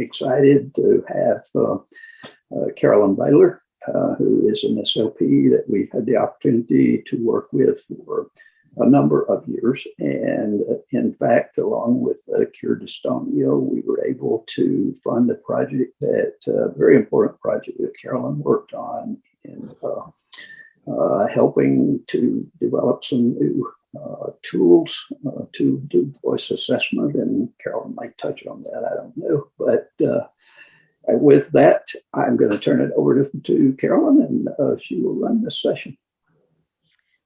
excited to have Carolyn Baylor, who is an SLP that we've had the opportunity to work with for a number of years. And in fact, along with Cure Dystonia, we were able to fund a project a very important project that Carolyn worked on in helping to develop some new tools to do voice assessment. And Carolyn might touch on that, I don't know. But with that, I'm going to turn it over to Carolyn, and she will run this session.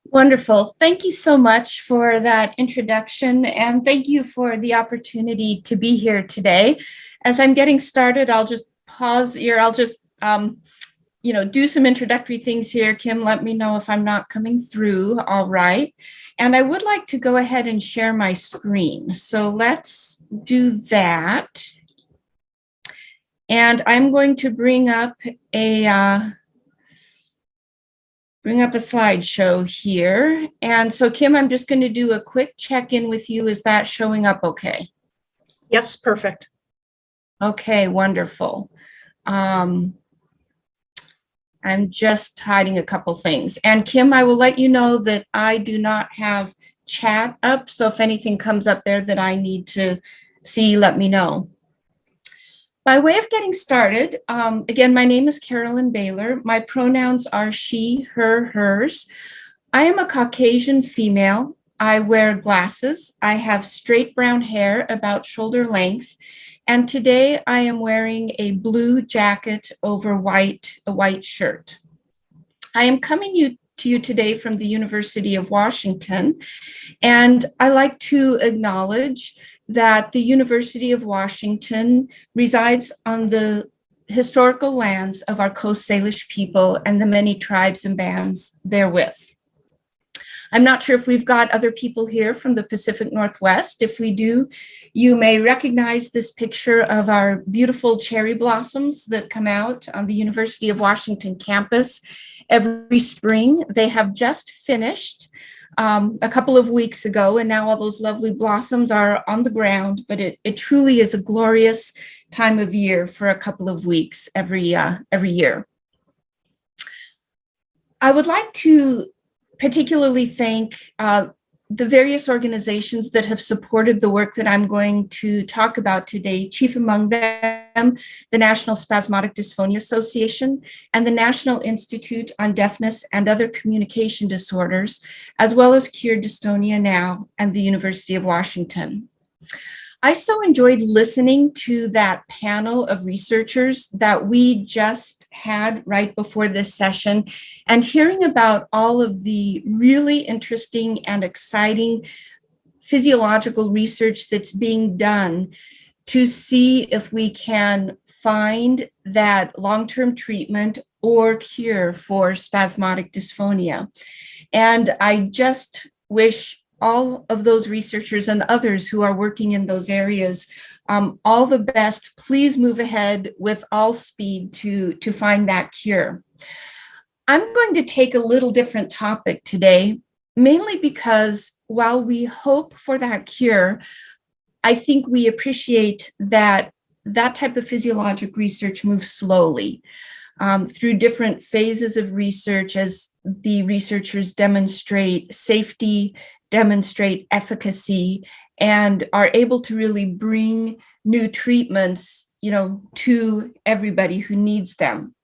Wonderful. Thank you so much for that introduction, and thank you for the opportunity to be here today. As I'm getting started, I'll just pause here. I'll just do some introductory things here. Kim, let me know if I'm not coming through all right. And I would like to go ahead and share my screen. So let's do that. And I'm going to bring up a slideshow here. And so Kim, I'm just going to do a quick check-in with you. Is that showing up okay? Yes, perfect. Okay, wonderful. I'm just hiding a couple things. And Kim, I will let you know that I do not have chat up. So if anything comes up there that I need to see, let me know. By way of getting started, again, my name is Carolyn Baylor. My pronouns are she, her, hers. I am a Caucasian female. I wear glasses. I have straight brown hair about shoulder length. And today I am wearing a blue jacket over a white shirt. I am coming to you today from the University of Washington. And I like to acknowledge that the University of Washington resides on the historical lands of our Coast Salish people and the many tribes and bands therewith. I'm not sure if we've got other people here from the Pacific Northwest. If we do, you may recognize this picture of our beautiful cherry blossoms that come out on the University of Washington campus every spring. They have just finished a couple of weeks ago, and now all those lovely blossoms are on the ground, but it truly is a glorious time of year for a couple of weeks every year. I would like to particularly thank the various organizations that have supported the work that I'm going to talk about today, chief among them, the National Spasmodic Dysphonia Association and the National Institute on Deafness and Other Communication Disorders, as well as Cure Dystonia Now and the University of Washington. I so enjoyed listening to that panel of researchers that we just had right before this session and hearing about all of the really interesting and exciting physiological research that's being done to see if we can find that long-term treatment or cure for spasmodic dysphonia. And I just wish all of those researchers and others who are working in those areas all the best. Please move ahead with all speed to find that cure. I'm going to take a little different topic today, mainly because while we hope for that cure, I think we appreciate that that type of physiologic research moves slowly through different phases of research as the researchers demonstrate safety, demonstrate efficacy, and are able to really bring new treatments, to everybody who needs them.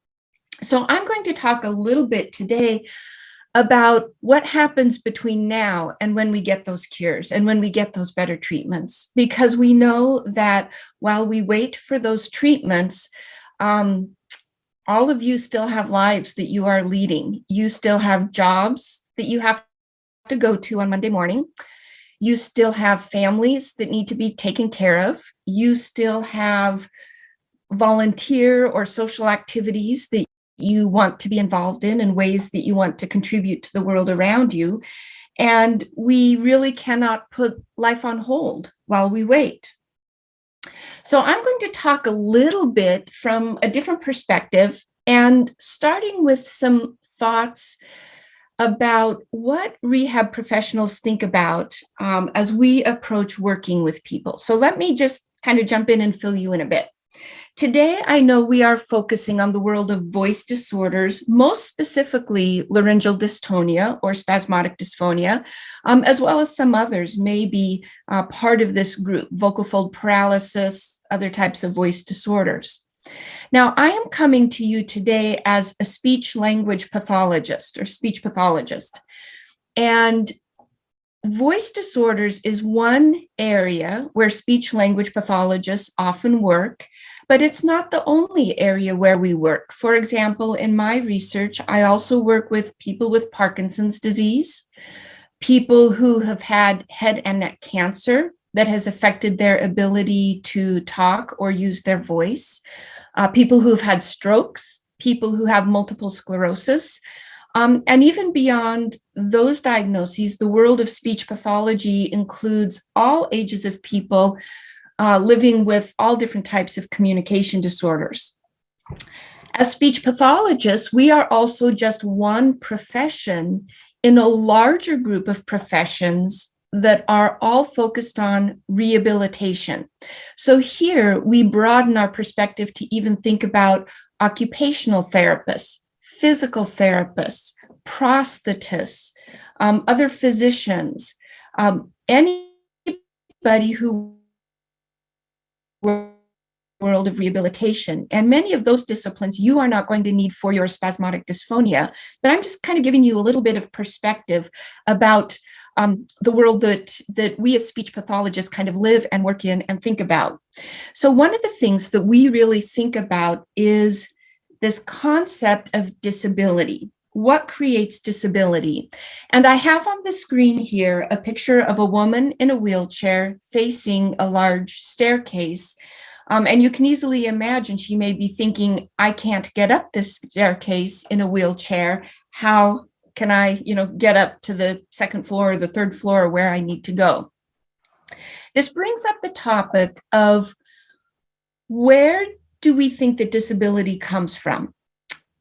So I'm going to talk a little bit today about what happens between now and when we get those cures and when we get those better treatments, because we know that while we wait for those treatments, all of you still have lives that you are leading. You still have jobs that you have to go to on Monday morning. You still have families that need to be taken care of. You still have volunteer or social activities that you want to be involved in and ways that you want to contribute to the world around you. And we really cannot put life on hold while we wait. So I'm going to talk a little bit from a different perspective and starting with some thoughts about what rehab professionals think about as we approach working with people. So let me just kind of jump in and fill you in a bit. Today, I know we are focusing on the world of voice disorders, most specifically laryngeal dystonia or spasmodic dysphonia, as well as some others may be part of this group, vocal fold paralysis, other types of voice disorders. Now, I am coming to you today as a speech language pathologist or speech pathologist. And voice disorders is one area where speech language pathologists often work, but it's not the only area where we work. For example, in my research, I also work with people with Parkinson's disease, people who have had head and neck cancer that has affected their ability to talk or use their voice, people who have had strokes, people who have multiple sclerosis. And even beyond those diagnoses, the world of speech pathology includes all ages of people living with all different types of communication disorders. As speech pathologists, we are also just one profession in a larger group of professions that are all focused on rehabilitation. So here we broaden our perspective to even think about occupational therapists, physical therapists, prosthetists, other physicians, anybody who world of rehabilitation. And many of those disciplines you are not going to need for your spasmodic dysphonia, but I'm just kind of giving you a little bit of perspective about the world that we as speech pathologists kind of live and work in and think about. So one of the things that we really think about is this concept of disability. What creates disability? And I have on the screen here a picture of a woman in a wheelchair facing a large staircase. And you can easily imagine she may be thinking, I can't get up this staircase in a wheelchair. How can I, get up to the second floor or the third floor where I need to go? This brings up the topic of where do we think that disability comes from?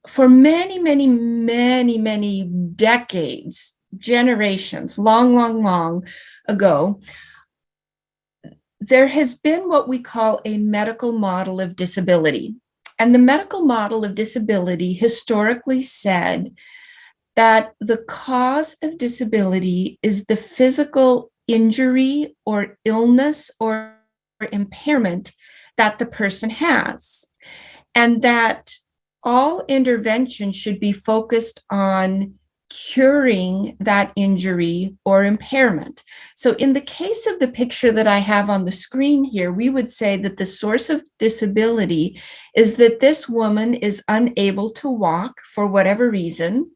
For many, many, many, many decades, generations, long ago, there has been what we call a medical model of disability. And the medical model of disability historically said that the cause of disability is the physical injury or illness or impairment that the person has, and that all intervention should be focused on curing that injury or impairment. So in the case of the picture that I have on the screen here, we would say that the source of disability is that this woman is unable to walk for whatever reason,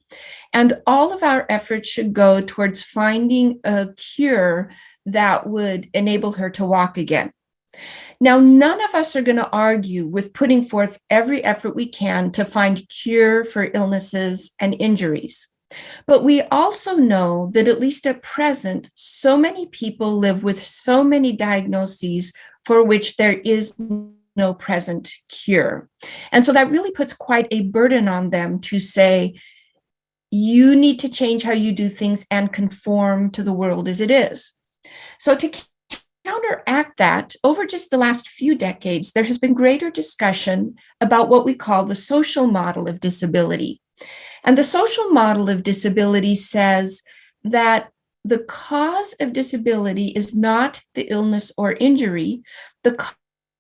and all of our efforts should go towards finding a cure that would enable her to walk again. Now, none of us are going to argue with putting forth every effort we can to find cure for illnesses and injuries. But we also know that at least at present, so many people live with so many diagnoses for which there is no present cure. And so that really puts quite a burden on them to say, you need to change how you do things and conform to the world as it is. So to counteract that, over just the last few decades, there has been greater discussion about what we call the social model of disability. And the social model of disability says that the cause of disability is not the illness or injury. The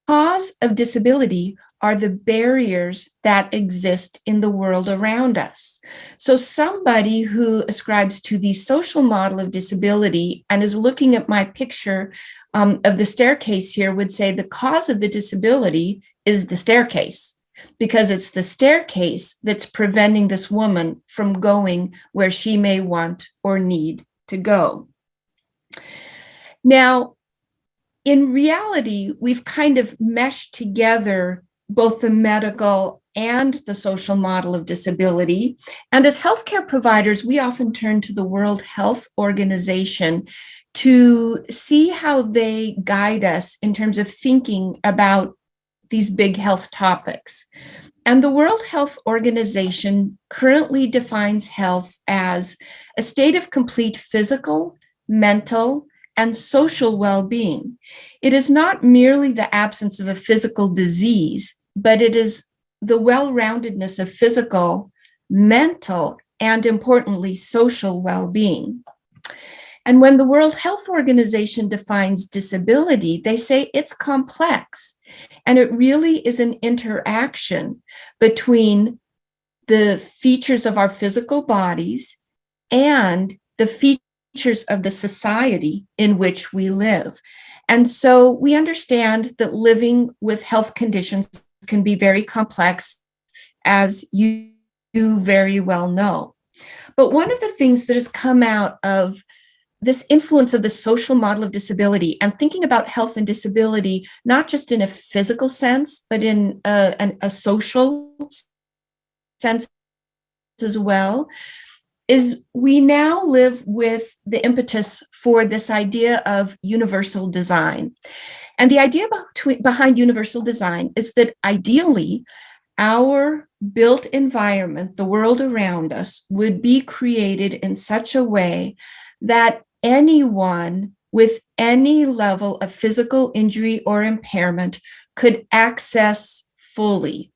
cause of disability are the barriers that exist in the world around us. So somebody who ascribes to the social model of disability and is looking at my picture of the staircase here would say the cause of the disability is the staircase, because it's the staircase that's preventing this woman from going where she may want or need to go. Now, in reality, we've kind of meshed together both the medical and the social model of disability. And as healthcare providers, we often turn to the World Health Organization to see how they guide us in terms of thinking about these big health topics. And the World Health Organization currently defines health as a state of complete physical, mental, and social well-being. It is not merely the absence of a physical disease, but it is the well-roundedness of physical, mental, and importantly, social well-being. And when the World Health Organization defines disability, they say it's complex. And it really is an interaction between the features of our physical bodies and the features of the society in which we live. And so we understand that living with health conditions can be very complex, as you very well know. But one of the things that has come out of this influence of the social model of disability and thinking about health and disability, not just in a physical sense, but in a social sense as well, is we now live with the impetus for this idea of universal design. And the idea behind universal design is that ideally, our built environment, the world around us, would be created in such a way that anyone with any level of physical injury or impairment could access fully.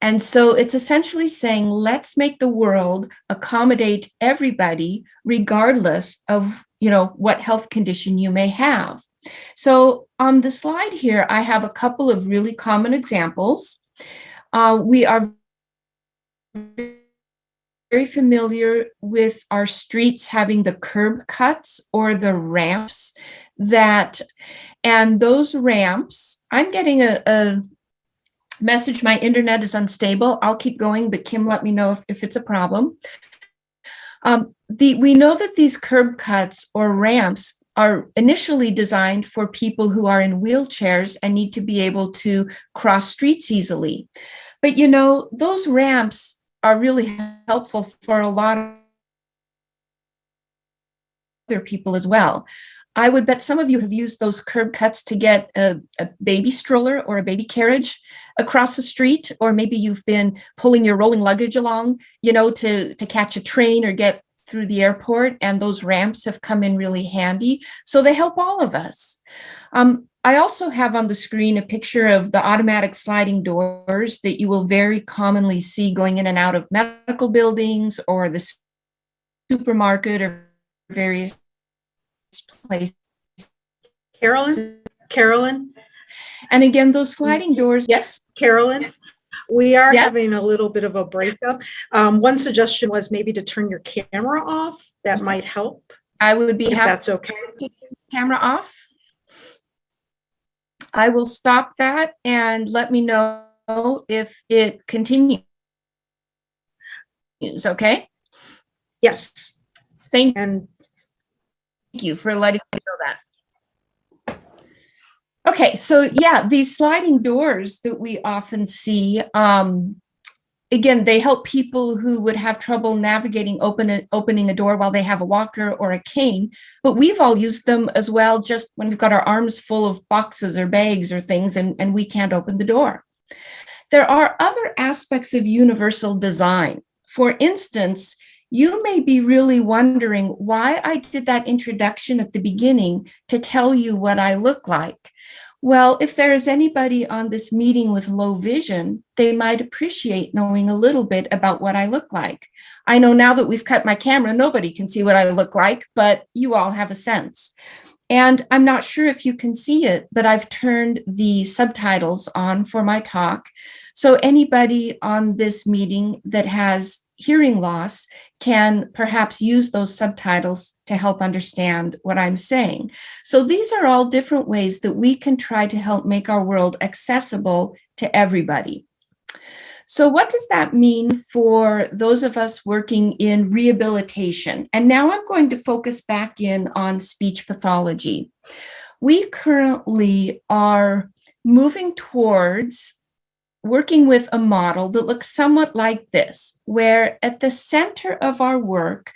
And so it's essentially saying, let's make the world accommodate everybody, regardless of, what health condition you may have. So on the slide here, I have a couple of really common examples. We are very familiar with our streets having the curb cuts or the ramps and those ramps, I'm getting a message, my internet is unstable. I'll keep going, but Kim, let me know if it's a problem. We know that these curb cuts or ramps are initially designed for people who are in wheelchairs and need to be able to cross streets easily. But those ramps are really helpful for a lot of other people as well. I would bet some of you have used those curb cuts to get a baby stroller or a baby carriage across the street, or maybe you've been pulling your rolling luggage along, to catch a train or get through the airport, and those ramps have come in really handy. So they help all of us. I also have on the screen a picture of the automatic sliding doors that you will very commonly see going in and out of medical buildings or the supermarket or various places. Carolyn. And again, those sliding doors, yes? Carolyn, we are Yes? having a little bit of a breakup. One suggestion was maybe to turn your camera off. That might help. I would be if happy that's okay. to turn the camera off. I will stop that and let me know if it continues. Okay? Yes. Thank And you for letting me know that. Okay, so yeah, these sliding doors that we often see, again, they help people who would have trouble navigating opening a door while they have a walker or a cane, but we've all used them as well just when we've got our arms full of boxes or bags or things and we can't open the door. There are other aspects of universal design. For instance, you may be really wondering why I did that introduction at the beginning to tell you what I look like. Well, if there is anybody on this meeting with low vision, they might appreciate knowing a little bit about what I look like. I know now that we've cut my camera, nobody can see what I look like, but you all have a sense. And I'm not sure if you can see it, but I've turned the subtitles on for my talk. So anybody on this meeting that has hearing loss can perhaps use those subtitles to help understand what I'm saying. So these are all different ways that we can try to help make our world accessible to everybody. So what does that mean for those of us working in rehabilitation? And now I'm going to focus back in on speech pathology. We currently are moving towards working with a model that looks somewhat like this, where at the center of our work,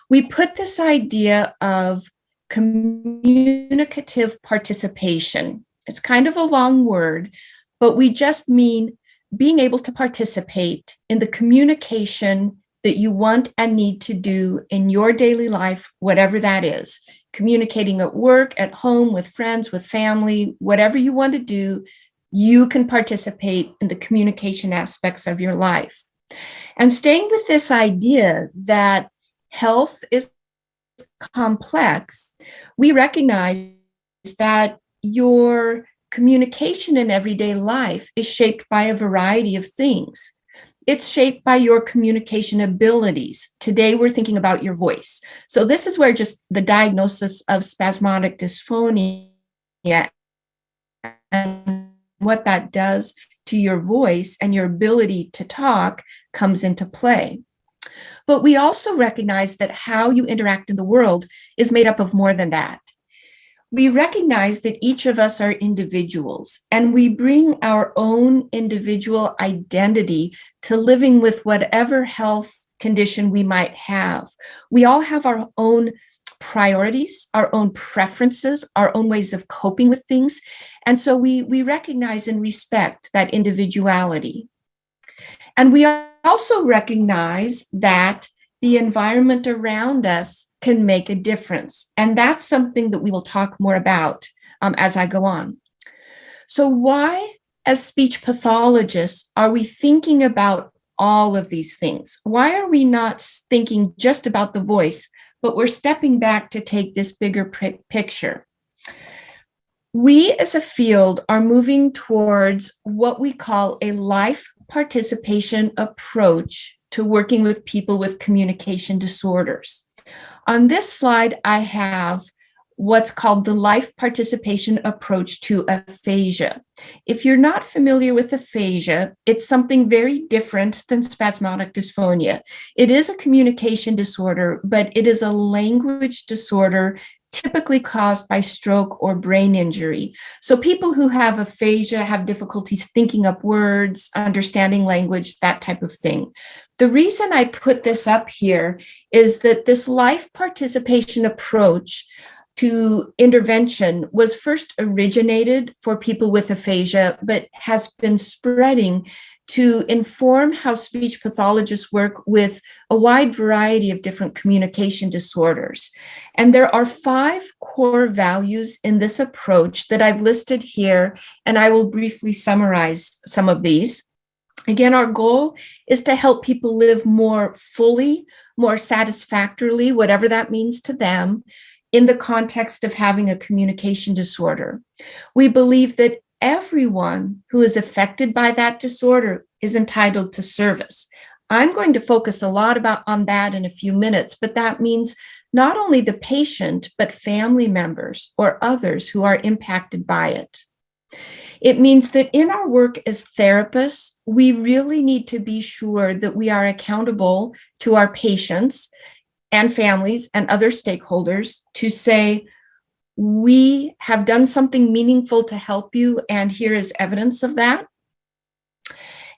we put this idea of communicative participation. It's kind of a long word, but we just mean being able to participate in the communication that you want and need to do in your daily life, whatever that is. It communicating at work, at home, with friends, with family, whatever you want to do, you can participate in the communication aspects of your life. And staying with this idea that health is complex, we recognize that your communication in everyday life is shaped by a variety of things. It's shaped by your communication abilities. Today, we're thinking about your voice. So this is where just the diagnosis of spasmodic dysphonia and what that does to your voice and your ability to talk comes into play. But we also recognize that how you interact in the world is made up of more than that. We recognize that each of us are individuals, and we bring our own individual identity to living with whatever health condition we might have. We all have our own priorities, our own preferences, our own ways of coping with things. And so we recognize and respect that individuality. And we also recognize that the environment around us can make a difference. And that's something that we will talk more about as I go on. So why, as speech pathologists, are we thinking about all of these things? Why are we not thinking just about the voice, but we're stepping back to take this bigger picture? We as a field are moving towards what we call a life participation approach to working with people with communication disorders. On this slide, I have what's called the life participation approach to aphasia. If you're not familiar with aphasia, it's something very different than spasmodic dysphonia. It is a communication disorder, but it is a language disorder typically caused by stroke or brain injury. So people who have aphasia have difficulties thinking up words, understanding language, that type of thing. The reason I put this up here is that this life participation approach to intervention was first originated for people with aphasia, but has been spreading to inform how speech pathologists work with a wide variety of different communication disorders. And there are 5 core values in this approach that I've listed here, and I will briefly summarize some of these. Again, our goal is to help people live more fully, more satisfactorily, whatever that means to them, in the context of having a communication disorder. We believe that everyone who is affected by that disorder is entitled to service. I'm going to focus a lot on that in a few minutes, but that means not only the patient, but family members or others who are impacted by it. It means that in our work as therapists, we really need to be sure that we are accountable to our patients and families and other stakeholders to say, we have done something meaningful to help you, and here is evidence of that.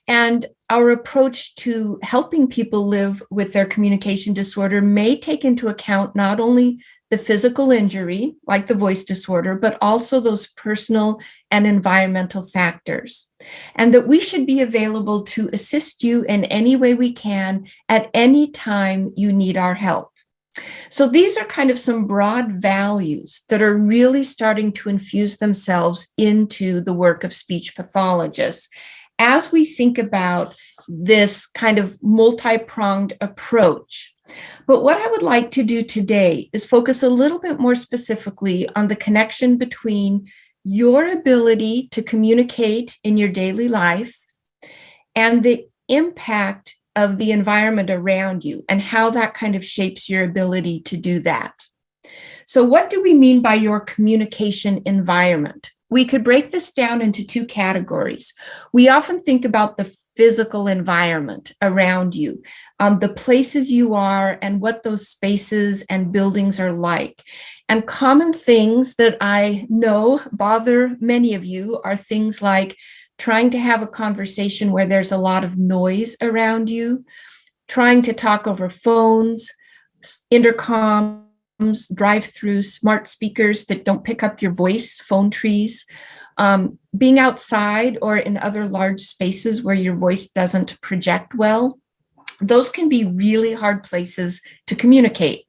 And our approach to helping people live with their communication disorder may take into account not only the physical injury, like the voice disorder, but also those personal and environmental factors. And that we should be available to assist you in any way we can at any time you need our help. So these are kind of some broad values that are really starting to infuse themselves into the work of speech pathologists as we think about this kind of multi-pronged approach. But what I would like to do today is focus a little bit more specifically on the connection between your ability to communicate in your daily life and the impact of the environment around you and how that kind of shapes your ability to do that. So what do we mean by your communication environment? We could break this down into 2 categories. We often think about the physical environment around you, the places you are and what those spaces and buildings are like. And common things that I know bother many of you are things like trying to have a conversation where there's a lot of noise around you, trying to talk over phones, intercoms, drive-through smart speakers that don't pick up your voice, phone trees, being outside or in other large spaces where your voice doesn't project well. Those can be really hard places to communicate.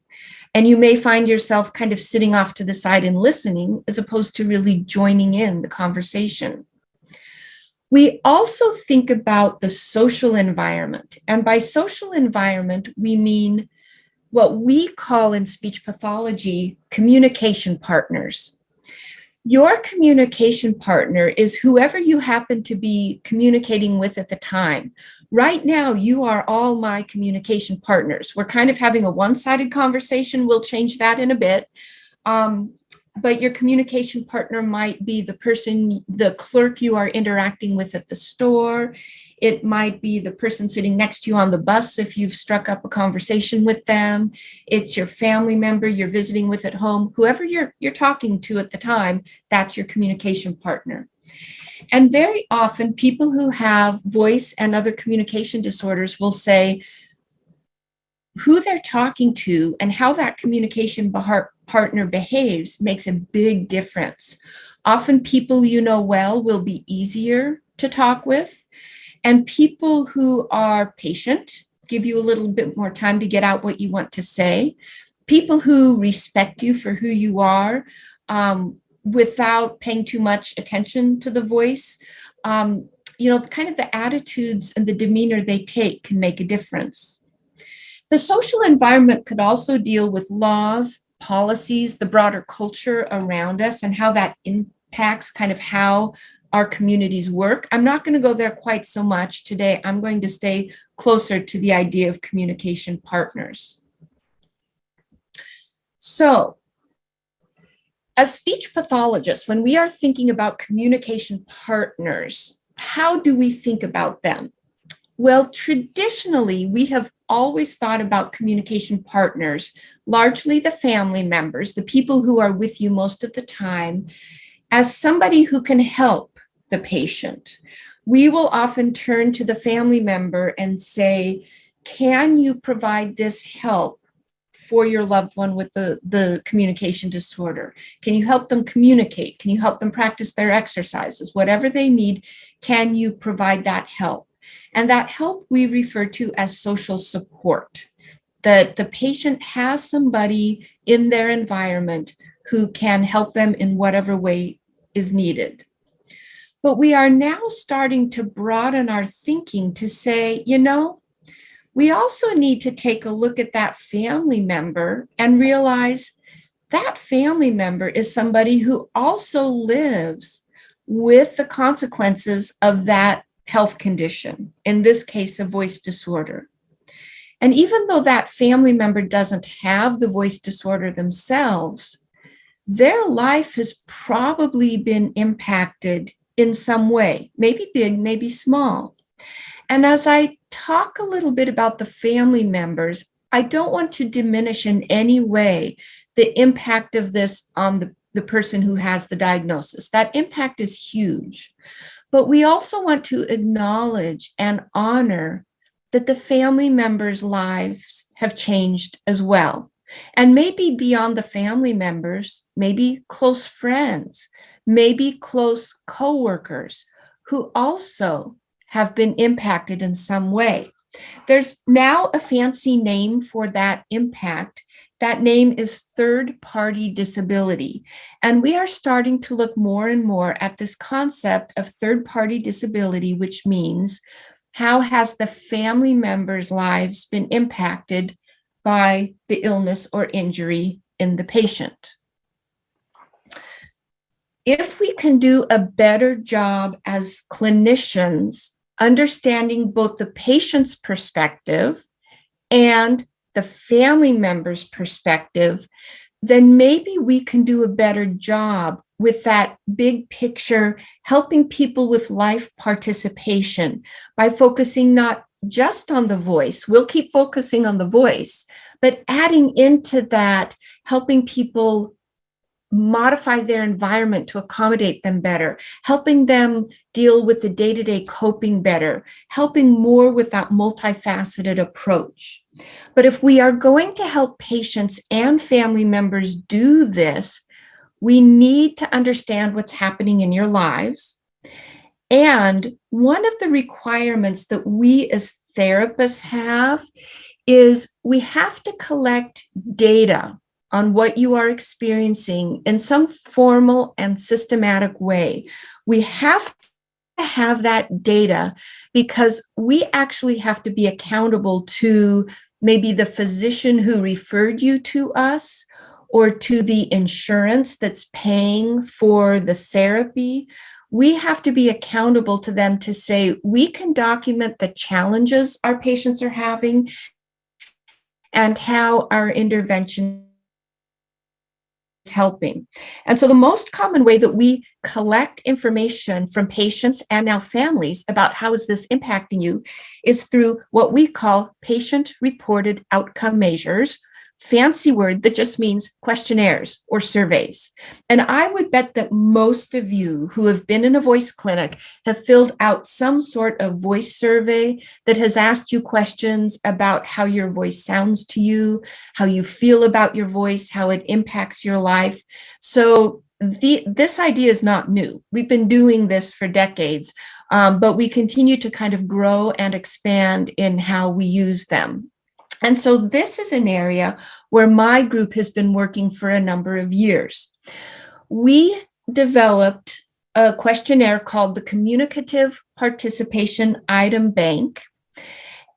And you may find yourself kind of sitting off to the side and listening as opposed to really joining in the conversation. We also think about the social environment. And by social environment, we mean what we call in speech pathology communication partners. Your communication partner is whoever you happen to be communicating with at the time. Right now, you are all my communication partners. We're kind of having a one-sided conversation. We'll change that in a bit. But your communication partner might be the person, the clerk you are interacting with at the store. It might be the person sitting next to you on the bus if you've struck up a conversation with them. It's your family member you're visiting with at home. Whoever you're talking to at the time, that's your communication partner. And very often, people who have voice and other communication disorders will say who they're talking to and how that communication partner behaves makes a big difference. Often people you know well will be easier to talk with, and people who are patient give you a little bit more time to get out what you want to say. People who respect you for who you are without paying too much attention to the voice, kind of the attitudes and the demeanor they take can make a difference. The social environment could also deal with laws, policies, the broader culture around us, and how that impacts kind of how our communities work. I'm not going to go there quite so much today. I'm going to stay closer to the idea of communication partners. So, as speech pathologists, when we are thinking about communication partners, how do we think about them? Well, traditionally, we have always thought about communication partners, largely the family members, the people who are with you most of the time, as somebody who can help the patient. We will often turn to the family member and say, can you provide this help for your loved one with the communication disorder? Can you help them communicate? Can you help them practice their exercises? Whatever they need, can you provide that help? And that help we refer to as social support, that the patient has somebody in their environment who can help them in whatever way is needed. But we are now starting to broaden our thinking to say, we also need to take a look at that family member and realize that family member is somebody who also lives with the consequences of that health condition, in this case, a voice disorder. And even though that family member doesn't have the voice disorder themselves, their life has probably been impacted in some way, maybe big, maybe small. And as I talk a little bit about the family members, I don't want to diminish in any way the impact of this on the person who has the diagnosis. That impact is huge. But we also want to acknowledge and honor that the family members' lives have changed as well. And maybe beyond the family members, maybe close friends, maybe close coworkers who also have been impacted in some way. There's now a fancy name for that impact. That name is third-party disability. And we are starting to look more and more at this concept of third-party disability, which means how has the family members' lives been impacted by the illness or injury in the patient? If we can do a better job as clinicians understanding both the patient's perspective and the family member's perspective, then maybe we can do a better job with that big picture, helping people with life participation by focusing not just on the voice. We'll keep focusing on the voice, but adding into that, helping people modify their environment to accommodate them better, helping them deal with the day-to-day coping better, helping more with that multifaceted approach. But if we are going to help patients and family members do this, we need to understand what's happening in your lives. And one of the requirements that we as therapists have is we have to collect data on what you are experiencing in some formal and systematic way. We have to have that data because we actually have to be accountable to maybe the physician who referred you to us, or to the insurance that's paying for the therapy. We have to be accountable to them to say, we can document the challenges our patients are having and how our intervention is helping. And so the most common way that we collect information from patients and now families about how is this impacting you is through what we call patient-reported outcome measures, fancy word that just means questionnaires or surveys. And I would bet that most of you who have been in a voice clinic have filled out some sort of voice survey that has asked you questions about how your voice sounds to you, how you feel about your voice, how it impacts your life. So this idea is not new. We've been doing this for decades, but we continue to kind of grow and expand in how we use them. And so this is an area where my group has been working for a number of years. We developed a questionnaire called the Communicative Participation Item Bank.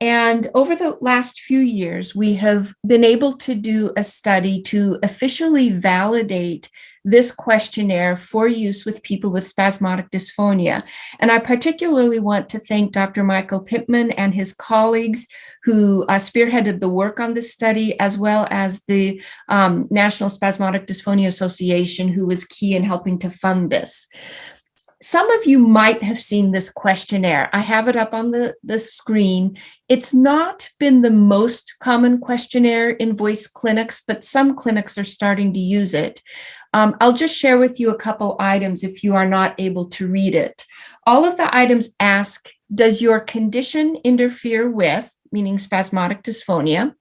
And over the last few years, we have been able to do a study to officially validate this questionnaire for use with people with spasmodic dysphonia. And I particularly want to thank Dr. Michael Pittman and his colleagues who spearheaded the work on this study, as well as the National Spasmodic Dysphonia Association, who was key in helping to fund this. Some of you might have seen this questionnaire. I have it up on the screen. It's not been the most common questionnaire in voice clinics, but some clinics are starting to use it. I'll just share with you a couple items if you are not able to read it. All of the items ask, does your condition interfere with, meaning spasmodic dysphonia?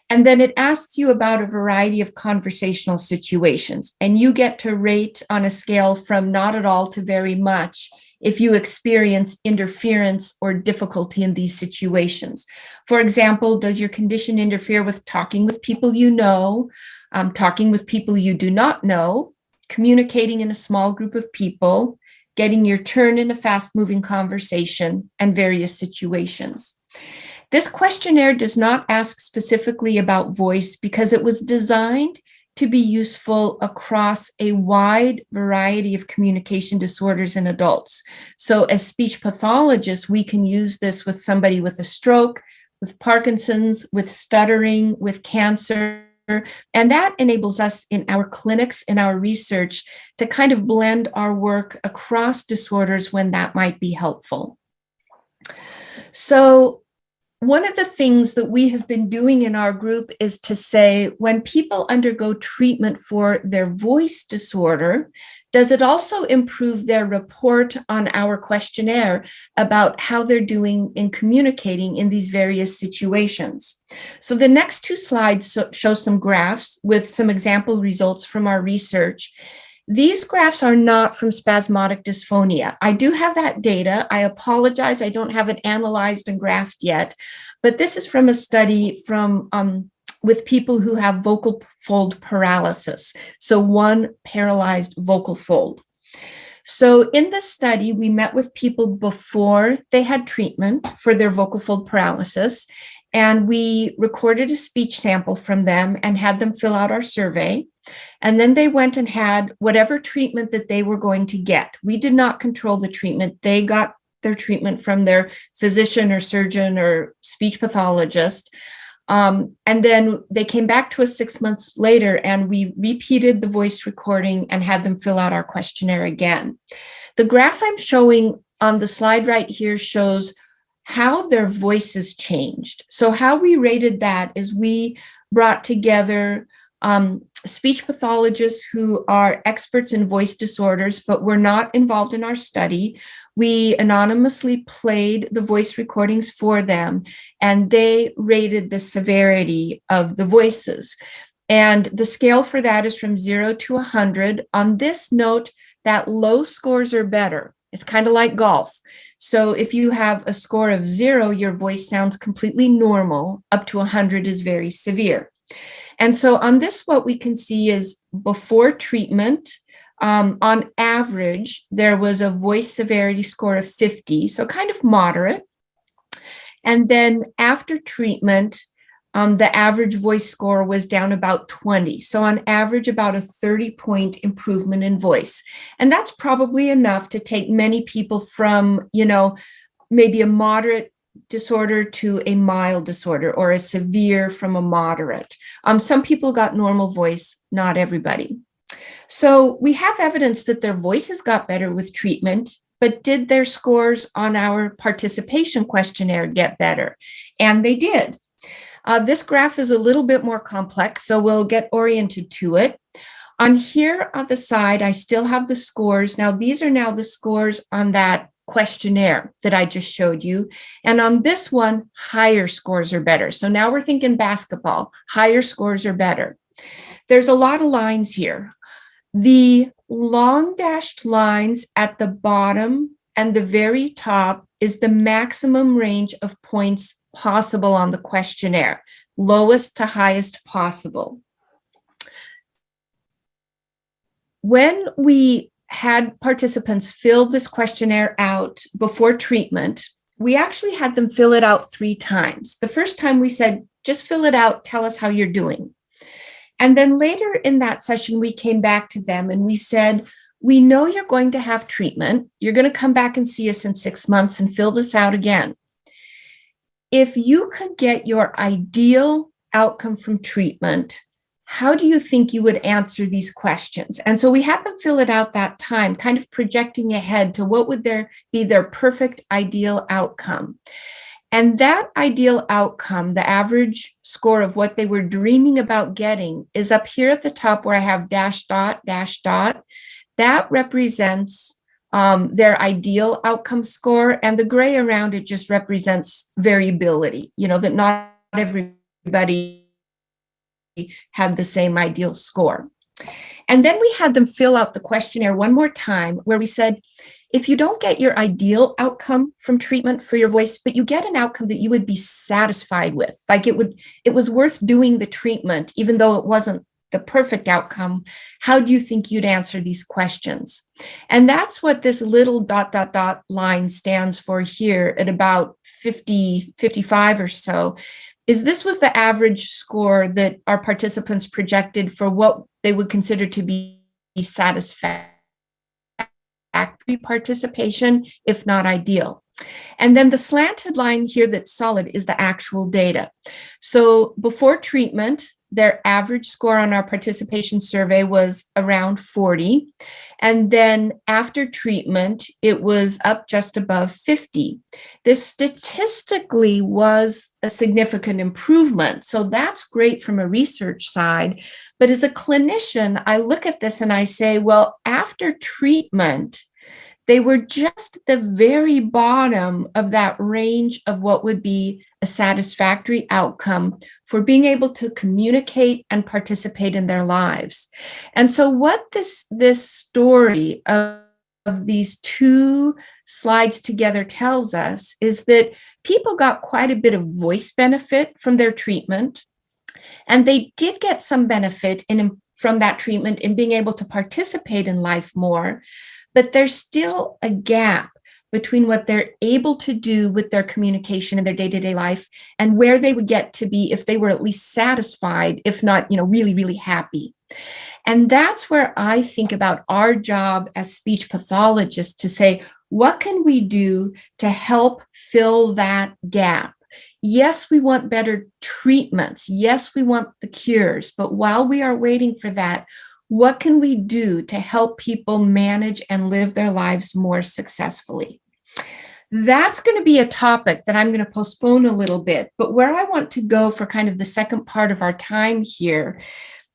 And then it asks you about a variety of conversational situations, and you get to rate on a scale from not at all to very much if you experience interference or difficulty in these situations. For example, does your condition interfere with talking with people you know, talking with people you do not know, communicating in a small group of people, getting your turn in a fast-moving conversation, and various situations? This questionnaire does not ask specifically about voice because it was designed to be useful across a wide variety of communication disorders in adults. So as speech pathologists, we can use this with somebody with a stroke, with Parkinson's, with stuttering, with cancer. And that enables us in our clinics, in our research, to kind of blend our work across disorders when that might be helpful. So one of the things that we have been doing in our group is to say, when people undergo treatment for their voice disorder, does it also improve their report on our questionnaire about how they're doing in communicating in these various situations? So the next two slides show some graphs with some example results from our research. These graphs are not from spasmodic dysphonia. I do have that data. I apologize, I don't have it analyzed and graphed yet, but this is from a study from with people who have vocal fold paralysis. So one paralyzed vocal fold. So in this study, we met with people before they had treatment for their vocal fold paralysis, and we recorded a speech sample from them and had them fill out our survey. And then they went and had whatever treatment that they were going to get. We did not control the treatment. They got their treatment from their physician or surgeon or speech pathologist. And then they came back to us 6 months later, and we repeated the voice recording and had them fill out our questionnaire again. The graph I'm showing on the slide right here shows how their voices changed. So how we rated that is we brought together speech pathologists who are experts in voice disorders, but were not involved in our study. We anonymously played the voice recordings for them, and they rated the severity of the voices. And the scale for that is from 0 to 100. On this note, that low scores are better. It's kind of like golf. So if you have a score of 0, your voice sounds completely normal. Up to 100 is very severe. And so on this, what we can see is before treatment, on average, there was a voice severity score of 50, so kind of moderate. And then after treatment, the average voice score was down about 20. So on average, about a 30-point improvement in voice. And that's probably enough to take many people from, maybe a moderate disorder to a mild disorder, or a severe from a moderate. Some people got normal voice, not everybody. So we have evidence that their voices got better with treatment, but did their scores on our participation questionnaire get better? And they did. This graph is a little bit more complex, so we'll get oriented to it. On here on the side, I still have the scores. Now, these are now the scores on that questionnaire that I just showed you. And on this one, higher scores are better. So now we're thinking basketball, higher scores are better. There's a lot of lines here. The long dashed lines at the bottom and the very top is the maximum range of points possible on the questionnaire, lowest to highest possible. When we had participants fill this questionnaire out before treatment, we actually had them fill it out 3 times. The first time we said, just fill it out, tell us how you're doing. And then later in that session, we came back to them and we said, we know you're going to have treatment. You're going to come back and see us in 6 months and fill this out again. If you could get your ideal outcome from treatment, how do you think you would answer these questions? And so we had them fill it out that time, kind of projecting ahead to what would be their perfect ideal outcome. And that ideal outcome, the average score of what they were dreaming about getting, is up here at the top where I have dash dot, dash dot. That represents their ideal outcome score, and the gray around it just represents variability, that not everybody had the same ideal score. And then we had them fill out the questionnaire one more time where we said, if you don't get your ideal outcome from treatment for your voice, but you get an outcome that you would be satisfied with, like it was worth doing the treatment, even though it wasn't the perfect outcome, how do you think you'd answer these questions? And that's what this little dot, dot, dot line stands for here at about 50, 55 or so. This was the average score that our participants projected for what they would consider to be satisfactory participation, if not ideal. And then the slanted line here that's solid is the actual data. So before treatment, their average score on our participation survey was around 40. And then after treatment, it was up just above 50. This statistically was a significant improvement. So that's great from a research side. But as a clinician, I look at this and I say, well, after treatment, they were just at the very bottom of that range of what would be a satisfactory outcome for being able to communicate and participate in their lives. And so what this story of these 2 slides together tells us is that people got quite a bit of voice benefit from their treatment, and they did get some benefit from that treatment in being able to participate in life more. But there's still a gap between what they're able to do with their communication in their day-to-day life and where they would get to be if they were at least satisfied, if not, really, really happy. And that's where I think about our job as speech pathologists to say, what can we do to help fill that gap? Yes, we want better treatments. Yes, we want the cures. But while we are waiting for that, what can we do to help people manage and live their lives more successfully? That's going to be a topic that I'm going to postpone a little bit, but where I want to go for kind of the second part of our time here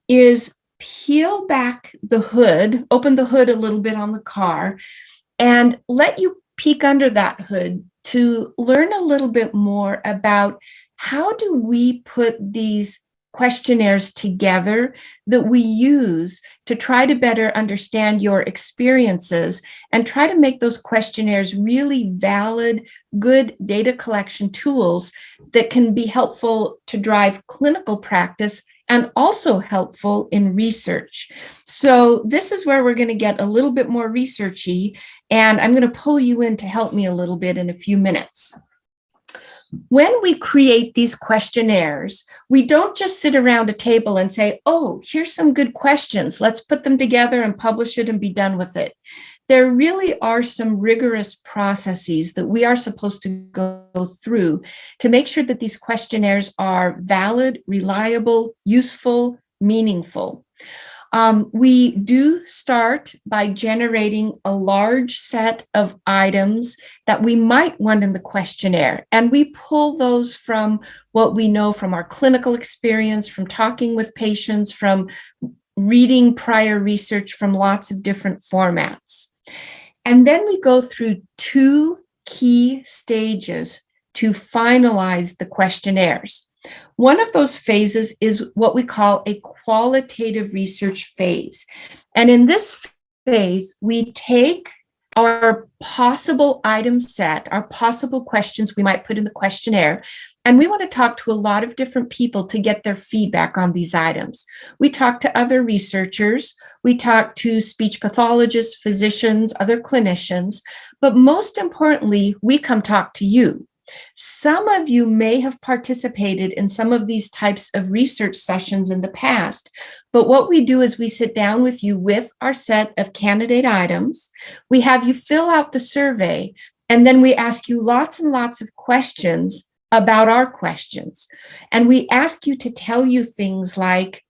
is peel back the hood, open the hood a little bit on the car, and let you peek under that hood to learn a little bit more about how do we put these questionnaires together that we use to try to better understand your experiences and try to make those questionnaires really valid, good data collection tools that can be helpful to drive clinical practice and also helpful in research. So this is where we're going to get a little bit more researchy, and I'm going to pull you in to help me a little bit in a few minutes. When we create these questionnaires, we don't just sit around a table and say, oh, here's some good questions. Let's put them together and publish it and be done with it. There really are some rigorous processes that we are supposed to go through to make sure that these questionnaires are valid, reliable, useful, meaningful. We do start by generating a large set of items that we might want in the questionnaire, and we pull those from what we know from our clinical experience, from talking with patients, from reading prior research from lots of different formats. And then we go through two key stages to finalize the questionnaires. One of those phases is what we call a qualitative research phase. And in this phase, we take our possible item set, our possible questions we might put in the questionnaire, and we want to talk to a lot of different people to get their feedback on these items. We talk to other researchers, we talk to speech pathologists, physicians, other clinicians, but most importantly, we come talk to you. Some of you may have participated in some of these types of research sessions in the past, but what we do is we sit down with you with our set of candidate items. We have you fill out the survey, and then we ask you lots and lots of questions about our questions. And we ask you to tell you things like,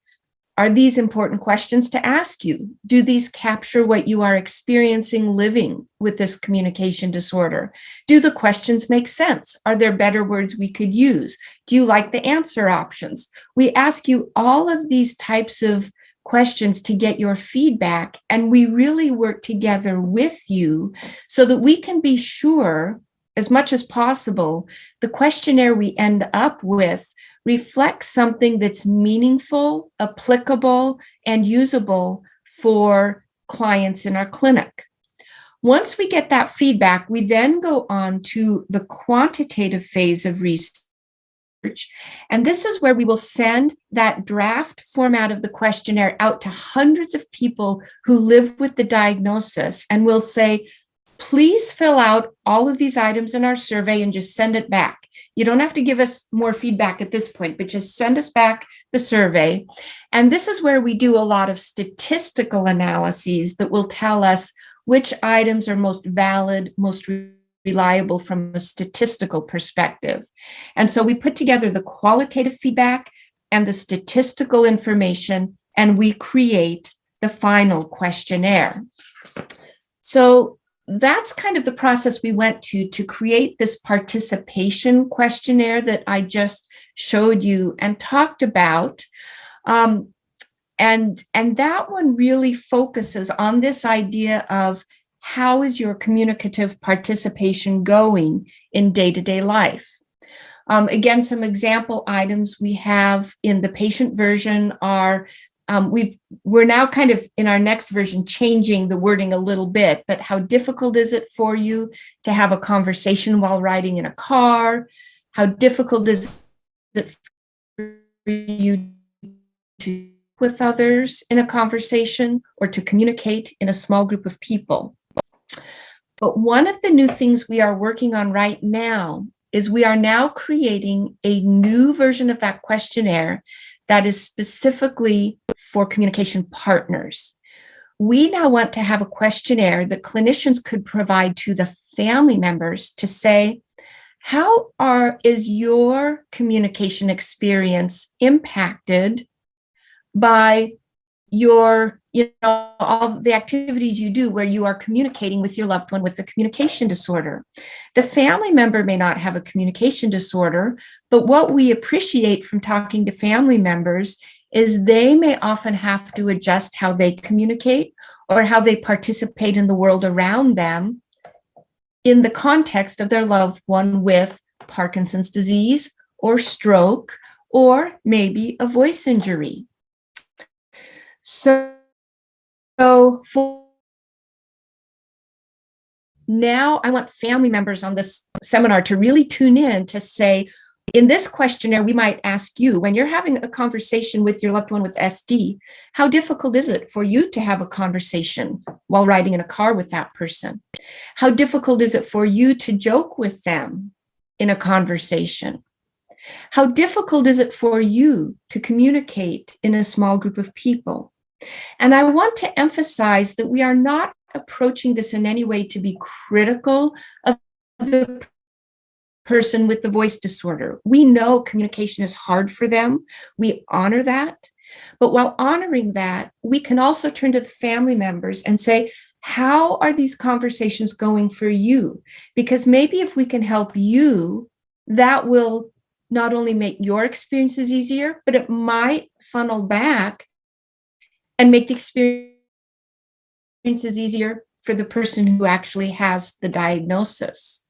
are these important questions to ask you? Do these capture what you are experiencing living with this communication disorder? Do the questions make sense? Are there better words we could use? Do you like the answer options? We ask you all of these types of questions to get your feedback, and we really work together with you so that we can be sure, as much as possible, the questionnaire we end up with reflects something that's meaningful, applicable, and usable for clients in our clinic. Once we get that feedback, we then go on to the quantitative phase of research. And this is where we will send that draft format of the questionnaire out to hundreds of people who live with the diagnosis. And we'll say, please fill out all of these items in our survey and just send it back. You don't have to give us more feedback at this point, but just send us back the survey. And this is where we do a lot of statistical analyses that will tell us which items are most valid, most reliable from a statistical perspective. And so we put together the qualitative feedback and the statistical information, and we create the final questionnaire. So that's kind of the process we went to create this participation questionnaire that I just showed you and talked about. And that one really focuses on this idea of how is your communicative participation going in day-to-day life? Again, some example items we have in the patient version are we're now kind of in our next version changing the wording a little bit, but how difficult is it for you to have a conversation while riding in a car? How difficult is it for you to with others in a conversation or to communicate in a small group of people? But one of the new things we are working on right now is we are now creating a new version of that questionnaire that is specifically for communication partners. We now want to have a questionnaire that clinicians could provide to the family members to say, how is your communication experience impacted by your, all the activities you do where you are communicating with your loved one with a communication disorder? The family member may not have a communication disorder, but what we appreciate from talking to family members is they may often have to adjust how they communicate or how they participate in the world around them in the context of their loved one with Parkinson's disease or stroke or maybe a voice injury. So for now, I want family members on this seminar to really tune in to say, in this questionnaire, we might ask you, when you're having a conversation with your loved one with SD, how difficult is it for you to have a conversation while riding in a car with that person? How difficult is it for you to joke with them in a conversation? How difficult is it for you to communicate in a small group of people? And I want to emphasize that we are not approaching this in any way to be critical of the person with the voice disorder. We know communication is hard for them. We honor that. But while honoring that, we can also turn to the family members and say, how are these conversations going for you? Because maybe if we can help you, that will not only make your experiences easier, but it might funnel back and make the experiences easier for the person who actually has the diagnosis.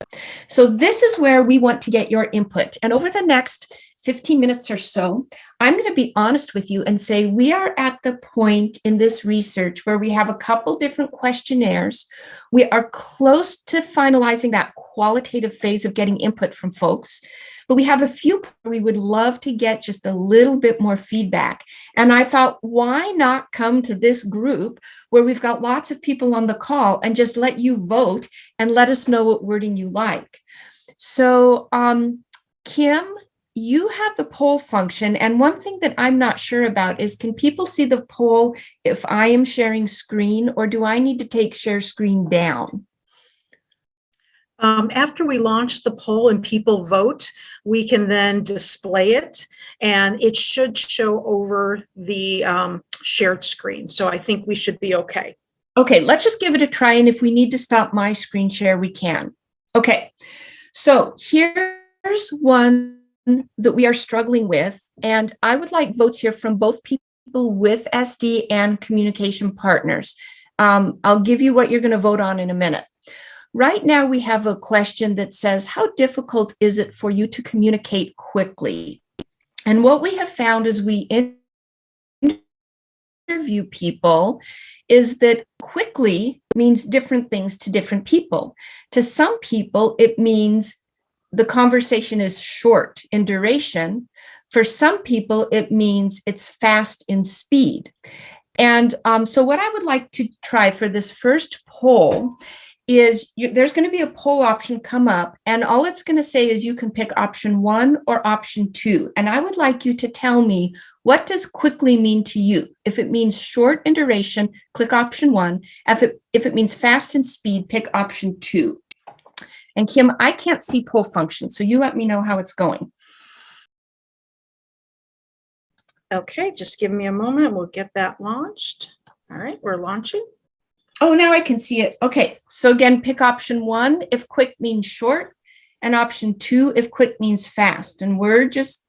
So this is where we want to get your input. And over the next 15 minutes or so, I'm going to be honest with you and say we are at the point in this research where we have a couple different questionnaires. We are close to finalizing that qualitative phase of getting input from folks. But we have a few where we would love to get just a little bit more feedback. And I thought, why not come to this group where we've got lots of people on the call and just let you vote and let us know what wording you like. So Kim, you have the poll function. And one thing that I'm not sure about is, can people see the poll if I am sharing screen, or do I need to take share screen down? After we launch the poll and people vote, we can then display it, and it should show over the shared screen. So I think we should be okay. Okay, let's just give it a try. And if we need to stop my screen share, we can. Okay, so here's one that we are struggling with. And I would like votes here from both people with SD and communication partners. I'll give you what you're going to vote on in a minute. Right now, we have a question that says, how difficult is it for you to communicate quickly? And what we have found as we interview people is that quickly means different things to different people. To some people, it means the conversation is short in duration. For some people, it means it's fast in speed. And so what I would like to try for this first poll is there's going to be a poll option come up, and all it's going to say is you can pick option 1 or option 2. And I would like you to tell me, what does quickly mean to you? If it means short in duration, click option 1. If it means fast in speed, pick option 2. And Kim, I can't see poll function, so you let me know how it's going. Okay, just give me a moment. We'll get that launched. All right, we're launching. Oh, now I can see it. Okay, so again, pick option 1 if quick means short, and option 2 if quick means fast. And we're just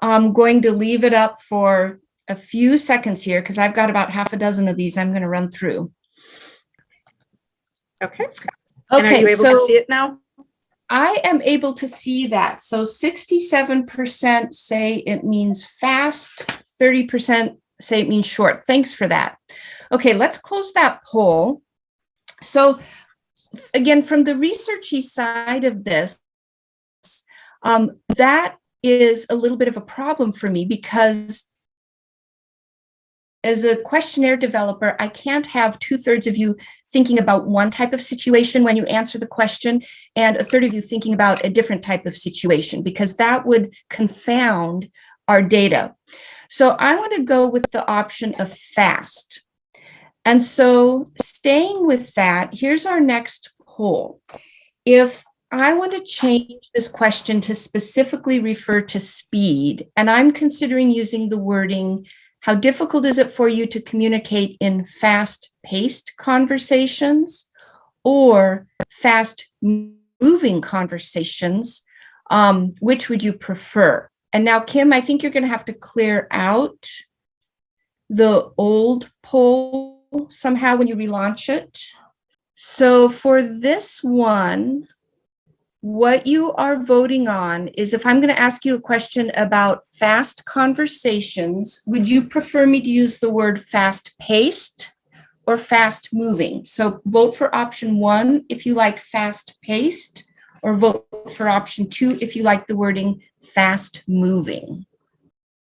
going to leave it up for a few seconds here, because I've got about half a dozen of these I'm going to run through. Okay. And are you able to see it now? I am able to see that. So 67% say it means fast, 30% say it means short. Thanks for that. Okay, let's close that poll. So again, from the researchy side of this, that is a little bit of a problem for me, because as a questionnaire developer, I can't have 2/3 of you thinking about one type of situation when you answer the question, and 1/3 of you thinking about a different type of situation, because that would confound our data. So I want to go with the option of fast. And so staying with that, here's our next poll. If I want to change this question to specifically refer to speed, and I'm considering using the wording, how difficult is it for you to communicate in fast-paced conversations or fast-moving conversations? Which would you prefer? And now, Kim, I think you're going to have to clear out the old poll somehow when you relaunch it. So for this one, what you are voting on is, if I'm going to ask you a question about fast conversations, would you prefer me to use the word fast-paced or fast-moving? So vote for option 1 if you like fast-paced, or vote for option 2 if you like the wording fast-moving.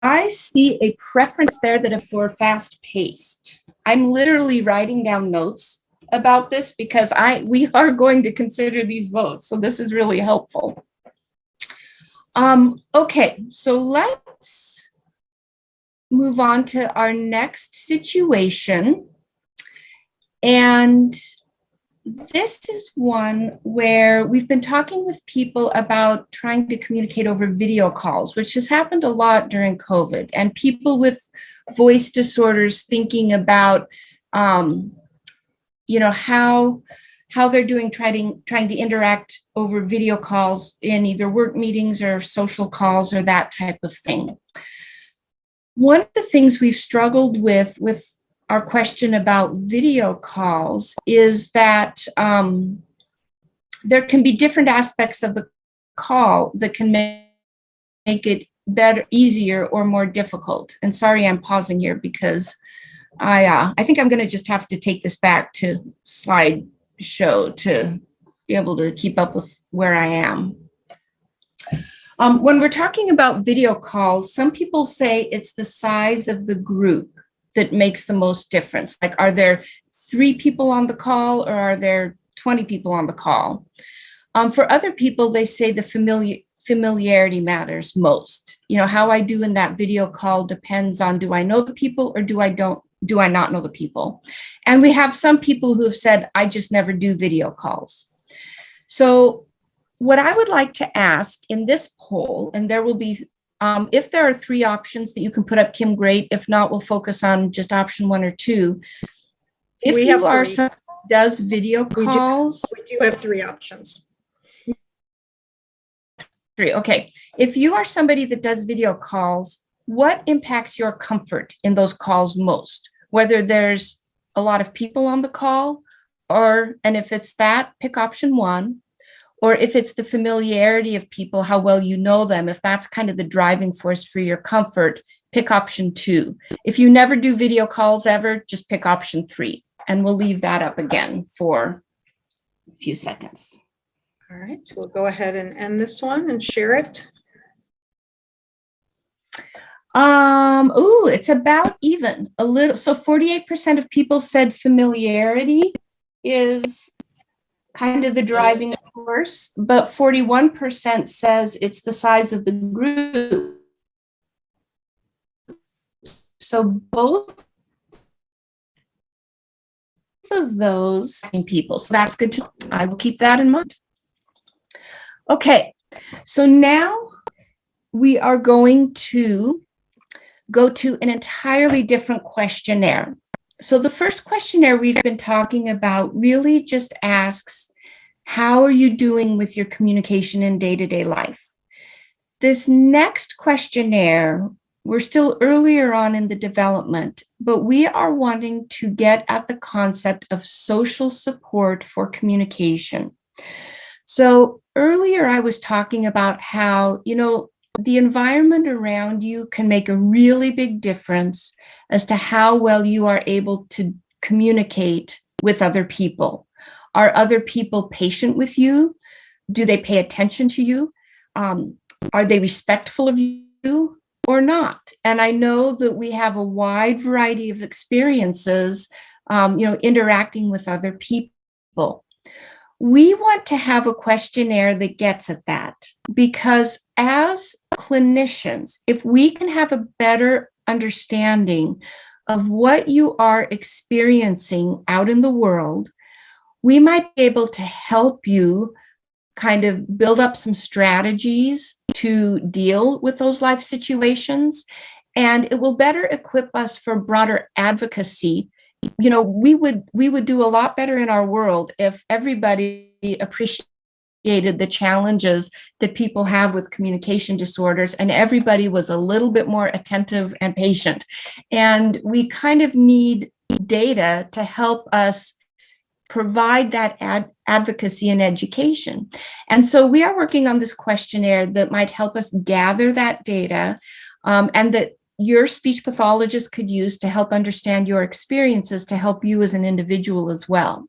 I see a preference there that is for fast-paced. I'm literally writing down notes about this because we are going to consider these votes, so this is really helpful. Okay, so let's move on to our next situation. And this is one where we've been talking with people about trying to communicate over video calls, which has happened a lot during COVID, and people with voice disorders thinking about, you know, how they're doing, trying to interact over video calls in either work meetings or social calls or that type of thing. One of the things we've struggled with our question about video calls is that there can be different aspects of the call that can make it better, easier, or more difficult. And sorry, I'm pausing here because I think I'm going to just have to take this back to slideshow to be able to keep up with where I am. When we're talking about video calls, some people say it's the size of the group that makes the most difference. Like, are there 3 people on the call, or are there 20 people on the call? For other people, they say the familiarity matters most. You know, how I do in that video call depends on, do I know the people or do I not know the people? And we have some people who have said, I just never do video calls. So what I would like to ask in this poll, and there will be, if there are 3 options that you can put up, Kim, great. If not, we'll focus on just option 1 or 2. If We you have are 3. someone who does video calls. We do have 3 options. 3, okay. If you are somebody that does video calls, what impacts your comfort in those calls most? Whether there's a lot of people on the call, and if it's that, pick option 1. Or if it's the familiarity of people, how well you know them, if that's kind of the driving force for your comfort, pick option 2. If you never do video calls ever, just pick option 3. And we'll leave that up again for a few seconds. All right, so we'll go ahead and end this one and share it. It's about even a little. So 48% of people said familiarity is kind of the driving force, but 41% says it's the size of the group. So both of those people. So that's good to know. I will keep that in mind. Okay, so now we are going to go to an entirely different questionnaire. So the first questionnaire we've been talking about really just asks, how are you doing with your communication in day-to-day life? This next questionnaire, we're still earlier on in the development, but we are wanting to get at the concept of social support for communication. So earlier I was talking about how, you know, the environment around you can make a really big difference as to how well you are able to communicate with other people. Are other people patient with you? Do they pay attention to you? Are they respectful of you or not? And I know that we have a wide variety of experiences, you know, interacting with other people. We want to have a questionnaire that gets at that, because as clinicians, if we can have a better understanding of what you are experiencing out in the world, we might be able to help you kind of build up some strategies to deal with those life situations, and it will better equip us for broader advocacy. You know, we would do a lot better in our world if everybody appreciated the challenges that people have with communication disorders, and everybody was a little bit more attentive and patient. And we kind of need data to help us provide that advocacy and education. And so we are working on this questionnaire that might help us gather that data, and that your speech pathologist could use to help understand your experiences, to help you as an individual as well.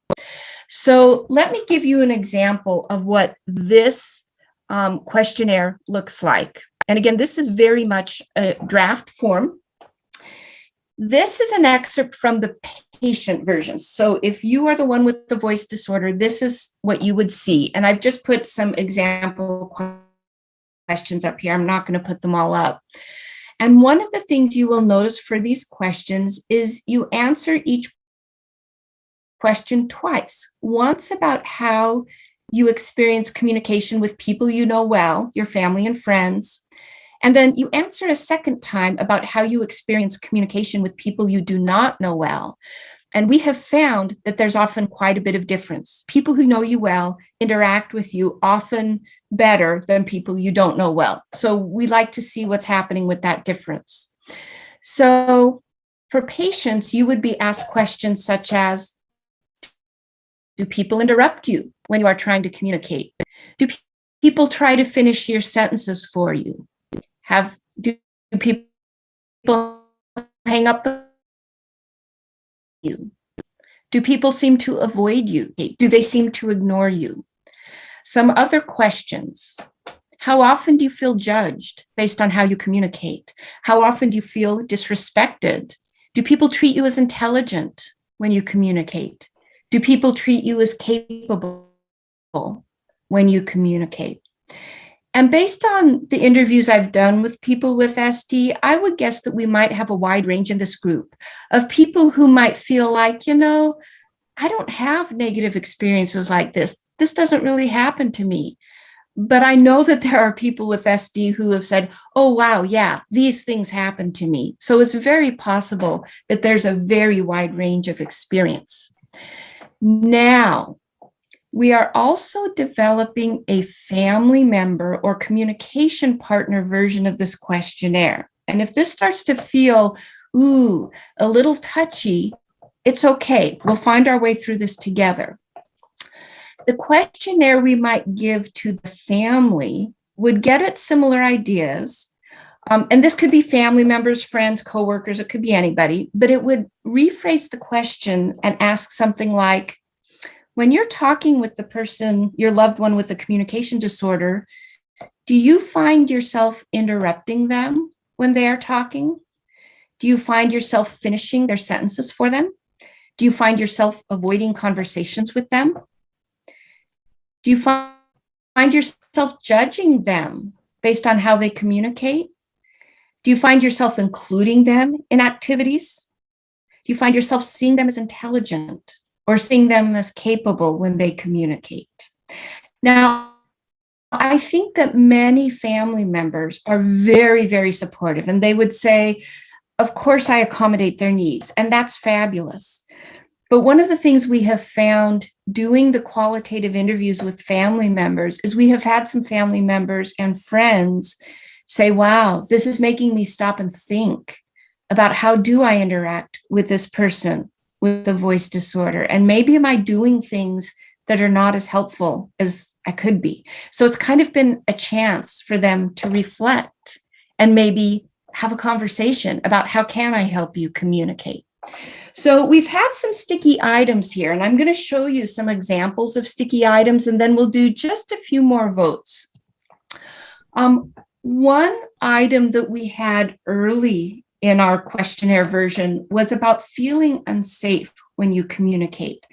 So let me give you an example of what this questionnaire looks like. And again, this is very much a draft form. This is an excerpt from the patient version. So if you are the one with the voice disorder, this is what you would see. And I've just put some example questions up here. I'm not going to put them all up. And one of the things you will notice for these questions is you answer each question twice. Once about how you experience communication with people you know well, your family and friends. And then you answer a second time about how you experience communication with people you do not know well. And we have found that there's often quite a bit of difference. People who know you well interact with you often better than people you don't know well. So we like to see what's happening with that difference. So for patients, you would be asked questions such as, do people interrupt you when you are trying to communicate? Do people try to finish your sentences for you? Do people hang up you? Do people seem to avoid you? Do they seem to ignore you? Some other questions. How often do you feel judged based on how you communicate? How often do you feel disrespected? Do people treat you as intelligent when you communicate? Do people treat you as capable when you communicate? And based on the interviews I've done with people with SD, I would guess that we might have a wide range in this group of people who might feel like, I don't have negative experiences like this. This doesn't really happen to me. But I know that there are people with SD who have said, oh, wow, yeah, these things happen to me. So it's very possible that there's a very wide range of experience. Now, we are also developing a family member or communication partner version of this questionnaire. And if this starts to feel, a little touchy, it's okay. We'll find our way through this together. The questionnaire we might give to the family would get at similar ideas. And this could be family members, friends, coworkers, it could be anybody, but it would rephrase the question and ask something like, when you're talking with the person, your loved one with a communication disorder, do you find yourself interrupting them when they are talking? Do you find yourself finishing their sentences for them? Do you find yourself avoiding conversations with them? Do you find yourself judging them based on how they communicate? Do you find yourself including them in activities? Do you find yourself seeing them as intelligent or seeing them as capable when they communicate? Now, I think that many family members are very, very supportive, and they would say, of course, I accommodate their needs, and that's fabulous. But one of the things we have found doing the qualitative interviews with family members is we have had some family members and friends say, wow, this is making me stop and think about how do I interact with this person with the voice disorder? And maybe am I doing things that are not as helpful as I could be? So it's kind of been a chance for them to reflect and maybe have a conversation about how can I help you communicate? So we've had some sticky items here, and I'm going to show you some examples of sticky items, and then we'll do just a few more votes. One item that we had early in our questionnaire version was about feeling unsafe when you communicate.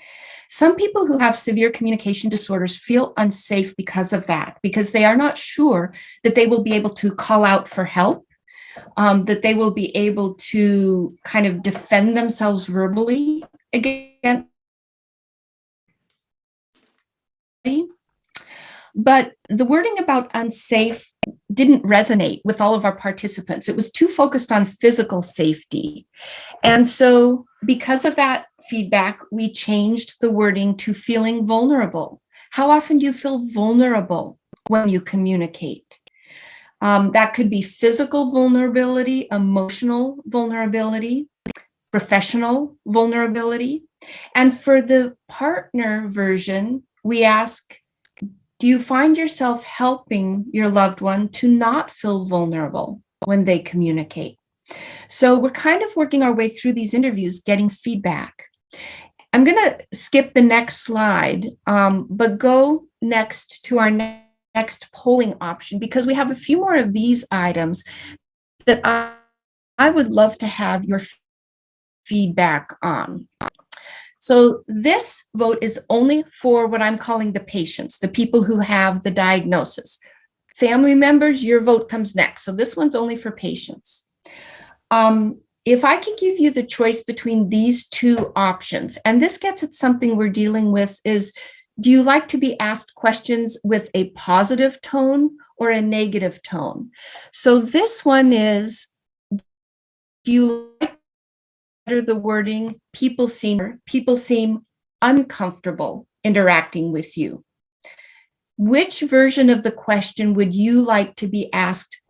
Some people who have severe communication disorders feel unsafe because of that, because they are not sure that they will be able to call out for help, that they will be able to kind of defend themselves verbally against. But the wording about unsafe didn't resonate with all of our participants. It was too focused on physical safety. And so because of that feedback, we changed the wording to feeling vulnerable. How often do you feel vulnerable when you communicate? That could be physical vulnerability, emotional vulnerability, professional vulnerability. And for the partner version, we ask, do you find yourself helping your loved one to not feel vulnerable when they communicate? So we're kind of working our way through these interviews, getting feedback. I'm going to skip the next slide, but go next to our next polling option, because we have a few more of these items that I would love to have your feedback on. So this vote is only for what I'm calling the patients, the people who have the diagnosis. Family members, your vote comes next. So this one's only for patients. If I can give you the choice between these two options, and this gets at something we're dealing with, is do you like to be asked questions with a positive tone or a negative tone? So this one is, do you like the wording, people seem uncomfortable interacting with you? Which version of the question would you like to be asked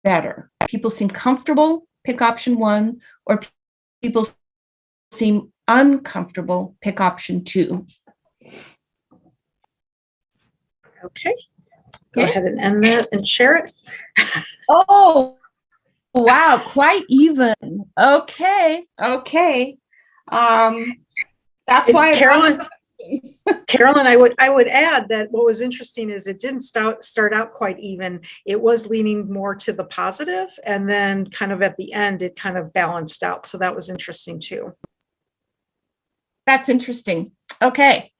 better? People seem comfortable, pick option 1, or people seem uncomfortable, pick option 2. Okay, go ahead and end that and share it. Oh, wow, quite even. Okay. That's why Carolyn, I would add that what was interesting is it didn't start out quite even. It was leaning more to the positive, and then kind of at the end, it kind of balanced out. So that was interesting too. That's interesting. Okay.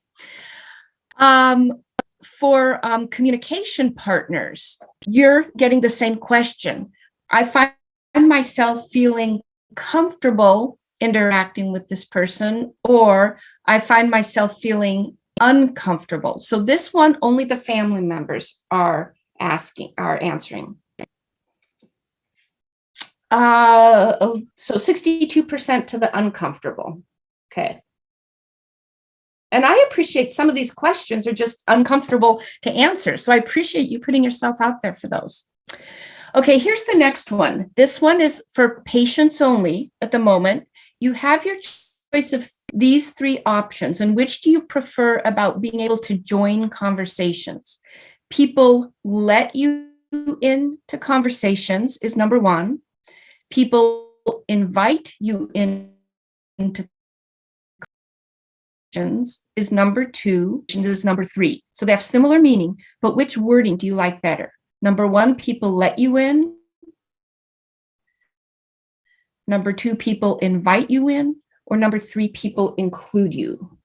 For communication partners, you're getting the same question. I find myself feeling comfortable interacting with this person, or I find myself feeling uncomfortable. So this one, only the family members are answering. So 62% to the uncomfortable. Okay. And I appreciate some of these questions are just uncomfortable to answer. So I appreciate you putting yourself out there for those. Okay, here's the next one. This one is for patients only at the moment. You have your choice of these 3 options, and which do you prefer about being able to join conversations? People let you into conversations is number 1. People invite you into is number 2, is number 3. So they have similar meaning, but which wording do you like better? Number 1, people let you in. Number 2, people invite you in. Or number 3, people include you.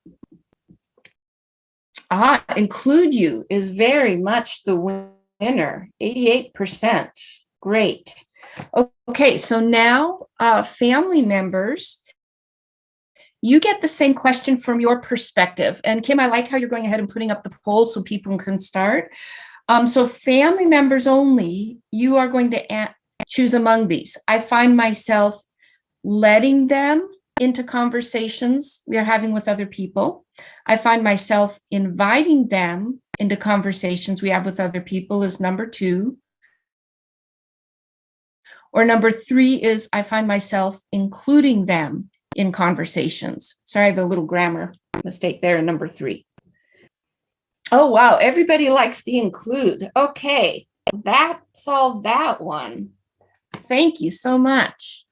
Include you is very much the winner, 88%. Great. Okay, so now family members, you get the same question from your perspective. And Kim, I like how you're going ahead and putting up the poll so people can start. So family members only, you are going to choose among these. I find myself letting them into conversations we are having with other people. I find myself inviting them into conversations we have with other people is number 2. Or number 3 is I find myself including them in conversations. Sorry, I have a little grammar mistake there in number 3. Oh, wow, everybody likes the include. Okay, that solved that one. Thank you so much.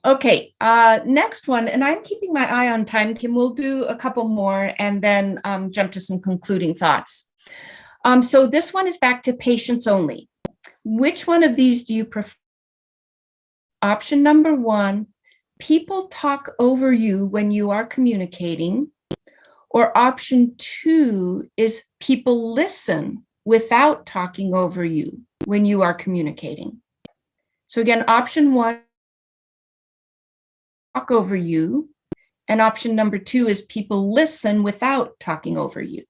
Okay, next one, and I'm keeping my eye on time, Kim. We'll do a couple more and then jump to some concluding thoughts. So this one is back to patients only. Which one of these do you prefer? Option number 1, people talk over you when you are communicating. Or option 2 is people listen without talking over you when you are communicating. So again, option 1, talk over you, and option number 2 is people listen without talking over you.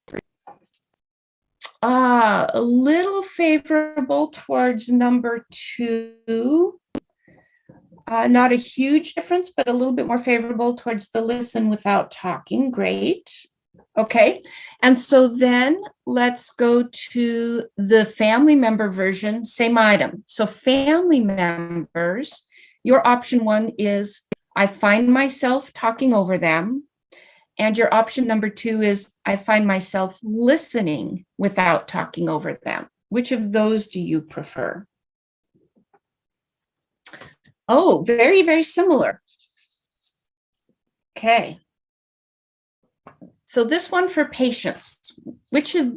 A little favorable towards number 2. Not a huge difference, but a little bit more favorable towards the listen without talking. Great. Okay, and so then let's go to the family member version, same item. So family members, your option 1 is I find myself talking over them. And your option number 2 is, I find myself listening without talking over them. Which of those do you prefer? Oh, very, very similar. Okay. So this one for patients, which of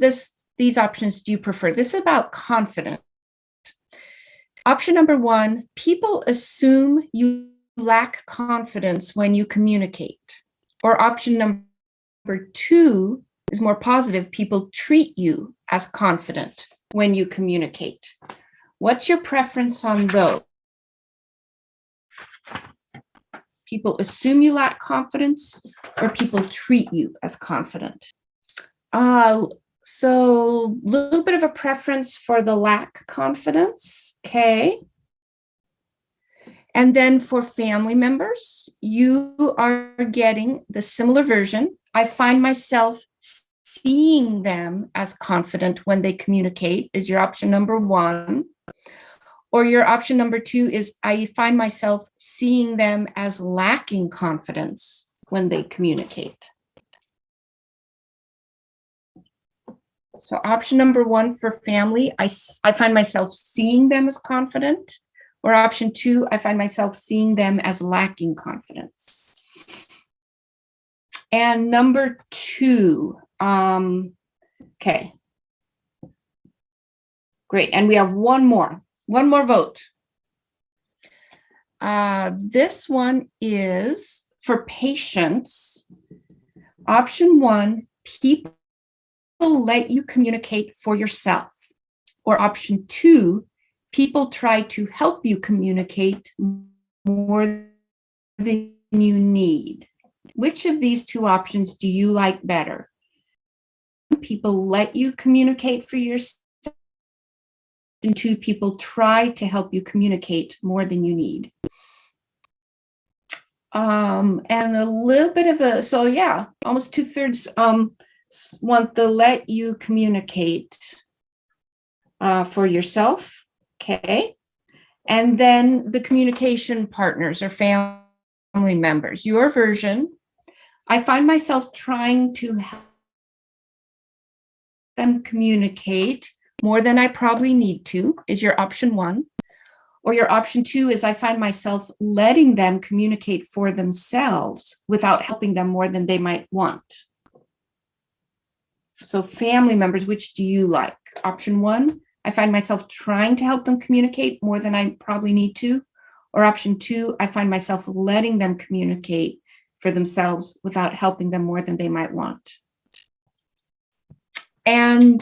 these options do you prefer? This is about confidence. Option number 1, people assume you lack confidence when you communicate. Or option number 2 is more positive. People treat you as confident when you communicate. What's your preference on those? People assume you lack confidence, or people treat you as confident? So a little bit of a preference for the lack confidence, okay. And then for family members, you are getting the similar version. I find myself seeing them as confident when they communicate, is your option number 1. Or your option number 2 is, I find myself seeing them as lacking confidence when they communicate. So option number 1 for family, I find myself seeing them as confident. Or option 2, I find myself seeing them as lacking confidence. And number 2, okay. Great, and we have one more vote. This one is for patients. Option 1, people let you communicate for yourself. Or option 2, people try to help you communicate more than you need. Which of these 2 options do you like better? People let you communicate for yourself, and 2, people try to help you communicate more than you need. And a little bit of so yeah, almost 2/3 want the let you communicate for yourself, okay. And then the communication partners or family members, your version, I find myself trying to help them communicate more than I probably need to, is your option 1. Or your option 2 is, I find myself letting them communicate for themselves without helping them more than they might want. So family members, which do you like? Option 1, I find myself trying to help them communicate more than I probably need to. Or option 2, I find myself letting them communicate for themselves without helping them more than they might want. And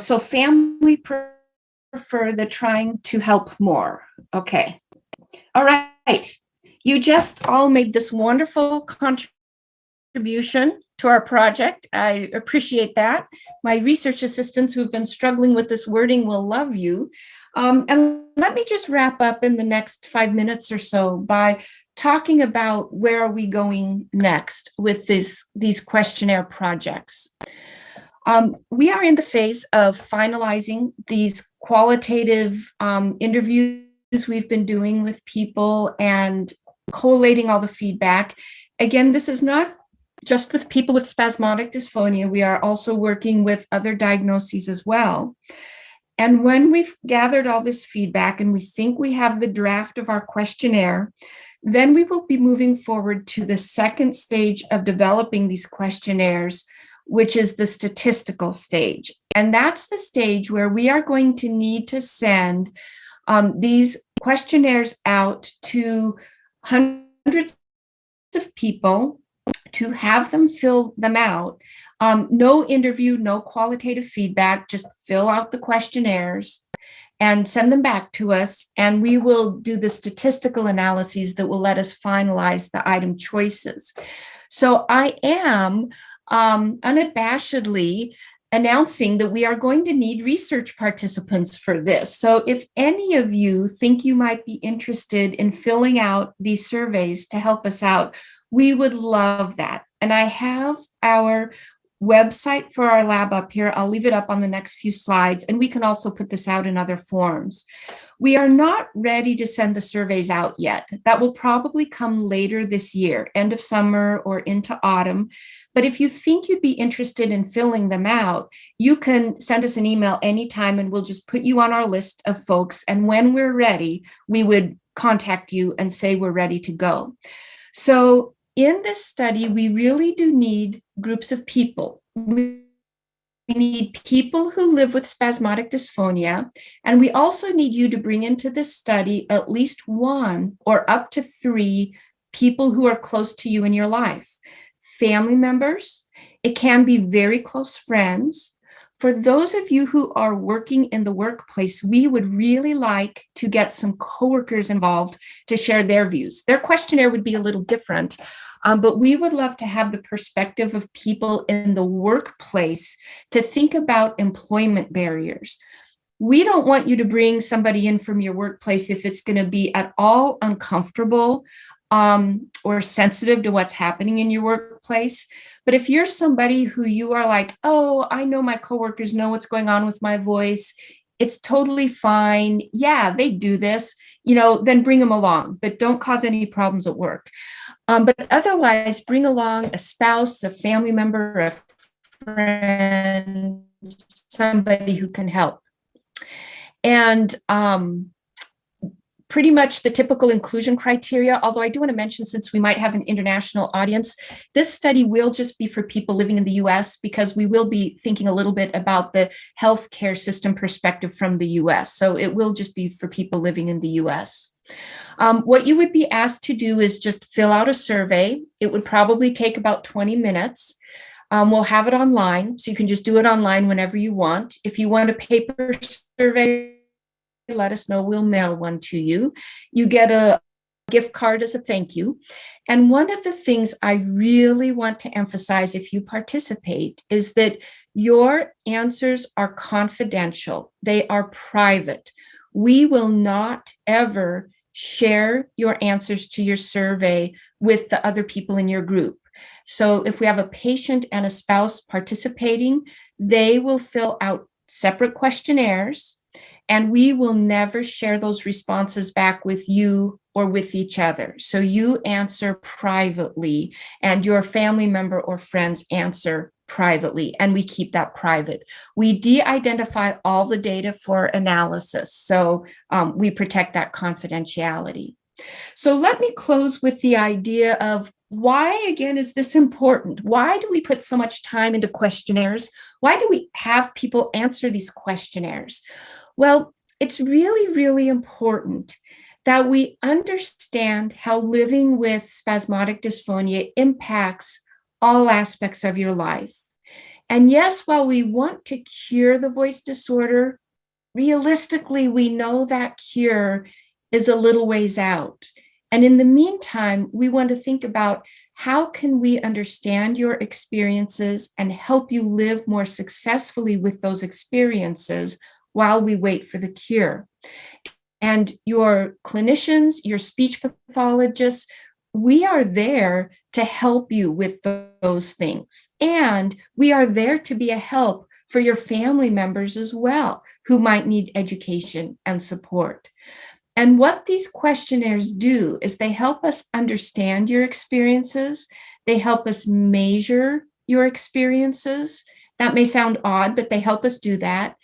so family prefer the trying to help more. Okay. All right. You just all made this wonderful contribution to our project. I appreciate that. My research assistants who've been struggling with this wording will love you. And let me just wrap up in the next 5 minutes or so by talking about where are we going next with these questionnaire projects. We are in the phase of finalizing these qualitative interviews we've been doing with people and collating all the feedback. Again, this is not just with people with spasmodic dysphonia. We are also working with other diagnoses as well. And when we've gathered all this feedback and we think we have the draft of our questionnaire, then we will be moving forward to the second stage of developing these questionnaires, which is the statistical stage. And that's the stage where we are going to need to send these questionnaires out to hundreds of people to have them fill them out. No interview, no qualitative feedback, just fill out the questionnaires and send them back to us. And we will do the statistical analyses that will let us finalize the item choices. So I am unabashedly announcing that we are going to need research participants for this. So if any of you think you might be interested in filling out these surveys to help us out, we would love that. And I have our website for our lab up here. I'll leave it up on the next few slides, and we can also put this out in other forms. We are not ready to send the surveys out yet. That will probably come later this year, end of summer or into autumn. But if you think you'd be interested in filling them out, you can send us an email anytime, and we'll just put you on our list of folks. And when we're ready, we would contact you and say we're ready to go. So in this study, we really do need groups of people. We need people who live with spasmodic dysphonia, and we also need you to bring into this study at least one or up to 3 people who are close to you in your life. Family members, it can be very close friends. For those of you who are working in the workplace, we would really like to get some coworkers involved to share their views. Their questionnaire would be a little different, but we would love to have the perspective of people in the workplace to think about employment barriers. We don't want you to bring somebody in from your workplace if it's going to be at all uncomfortable or sensitive to what's happening in your workplace. But if you're somebody who you are like, oh, I know my coworkers know what's going on with my voice, it's totally fine. Yeah, they do this, then bring them along, but don't cause any problems at work. But otherwise, bring along a spouse, a family member, a friend, somebody who can help. And pretty much the typical inclusion criteria, although I do want to mention, since we might have an international audience, this study will just be for people living in the US, because we will be thinking a little bit about the healthcare system perspective from the US. So it will just be for people living in the US. What you would be asked to do is just fill out a survey. It would probably take about 20 minutes. We'll have it online, so you can just do it online whenever you want. If you want a paper survey, let us know. We'll mail one to you. You get a gift card as a thank you. And one of the things I really want to emphasize if you participate is that your answers are confidential. They are private. We will not ever share your answers to your survey with the other people in your group. So if we have a patient and a spouse participating, they will fill out separate questionnaires, and we will never share those responses back with you or with each other. So you answer privately, and your family member or friends answer privately, and we keep that private. We de-identify all the data for analysis, so we protect that confidentiality. So let me close with the idea of why, again, is this important? Why do we put so much time into questionnaires? Why do we have people answer these questionnaires? Well, it's really, really important that we understand how living with spasmodic dysphonia impacts all aspects of your life. And yes, while we want to cure the voice disorder, realistically, we know that cure is a little ways out. And in the meantime, we want to think about how can we understand your experiences and help you live more successfully with those experiences while we wait for the cure. And your clinicians, your speech pathologists, we are there to help you with those things. And we are there to be a help for your family members as well, who might need education and support. And what these questionnaires do is they help us understand your experiences. They help us measure your experiences. That may sound odd, but they help us do that.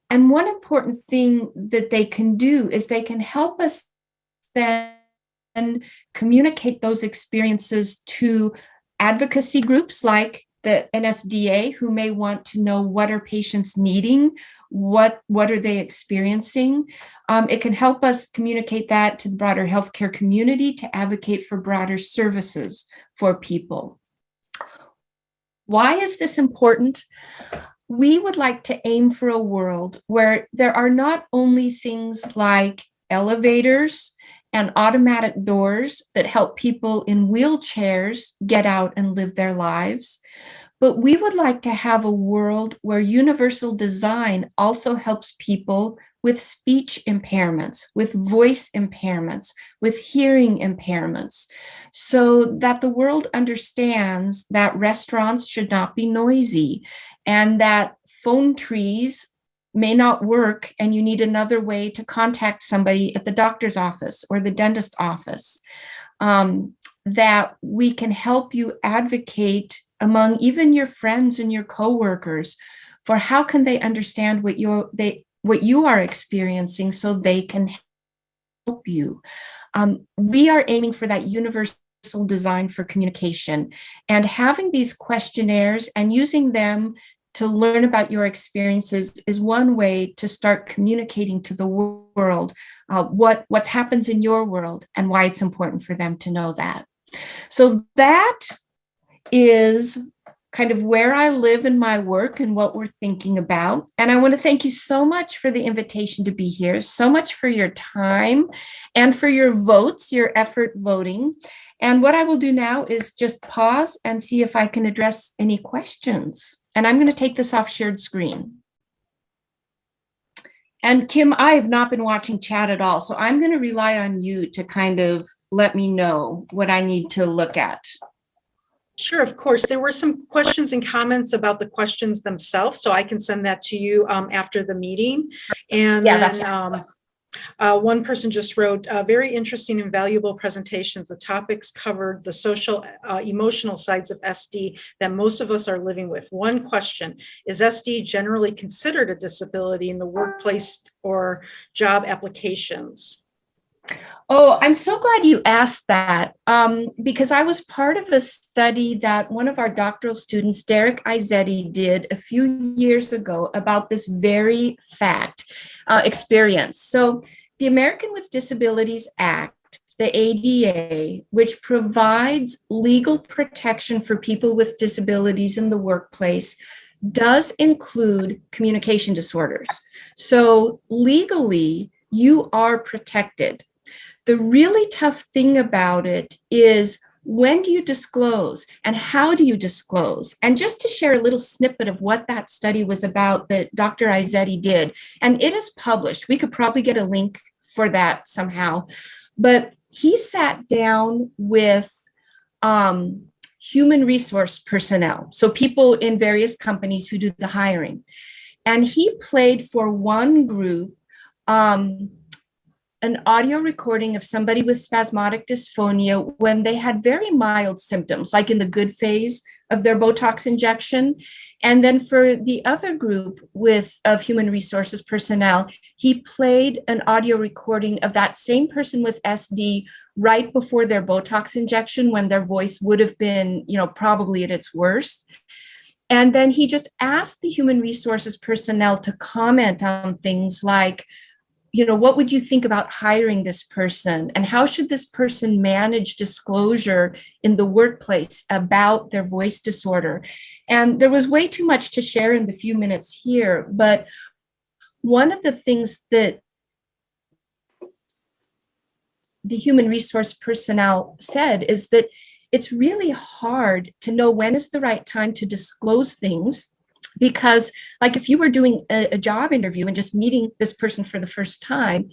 And one important thing that they can do is they can help us then communicate those experiences to advocacy groups like the NSDA, who may want to know what are patients needing, what are they experiencing. It can help us communicate that to the broader healthcare community to advocate for broader services for people. Why is this important? We would like to aim for a world where there are not only things like elevators and automatic doors that help people in wheelchairs get out and live their lives, but we would like to have a world where universal design also helps people with speech impairments, with voice impairments, with hearing impairments, so that the world understands that restaurants should not be noisy and that phone trees may not work and you need another way to contact somebody at the doctor's office or the dentist office. That we can help you advocate among even your friends and your coworkers for how can they understand what you are experiencing so they can help you. We are aiming for that universal design for communication, and having these questionnaires and using them to learn about your experiences is one way to start communicating to the world what happens in your world and why it's important for them to know that. So that is kind of where I live in my work and what we're thinking about. And I want to thank you so much for the invitation to be here, so much for your time and for your votes, your effort voting. And what I will do now is just pause and see if I can address any questions. And I'm going to take this off shared screen. And Kim, I have not been watching chat at all, so I'm going to rely on you to kind of let me know what I need to look at. Sure, of course. There were some questions and comments about the questions themselves, so I can send that to you after the meeting. And yeah, then one person just wrote, very interesting and valuable presentations. The topics covered the social, emotional sides of SD that most of us are living with. One question, is SD generally considered a disability in the workplace or job applications? Oh, I'm so glad you asked that, because I was part of a study that one of our doctoral students, Derek Izzetti, did a few years ago about this very fact experience. So the American with Disabilities Act, the ADA, which provides legal protection for people with disabilities in the workplace, does include communication disorders. So legally, you are protected. The really tough thing about it is, when do you disclose and how do you disclose? And just to share a little snippet of what that study was about that Dr. Izzetti did, and it is published. We could probably get a link for that somehow, but he sat down with human resource personnel, so people in various companies who do the hiring. And he played for one group an audio recording of somebody with spasmodic dysphonia when they had very mild symptoms, like in the good phase of their Botox injection. And then for the other group of human resources personnel, he played an audio recording of that same person with SD right before their Botox injection, when their voice would have been, probably at its worst. And then he just asked the human resources personnel to comment on things like, what would you think about hiring this person? And how should this person manage disclosure in the workplace about their voice disorder? And there was way too much to share in the few minutes here, but one of the things that the human resource personnel said is that it's really hard to know when is the right time to disclose things. Because, like, if you were doing a job interview and just meeting this person for the first time,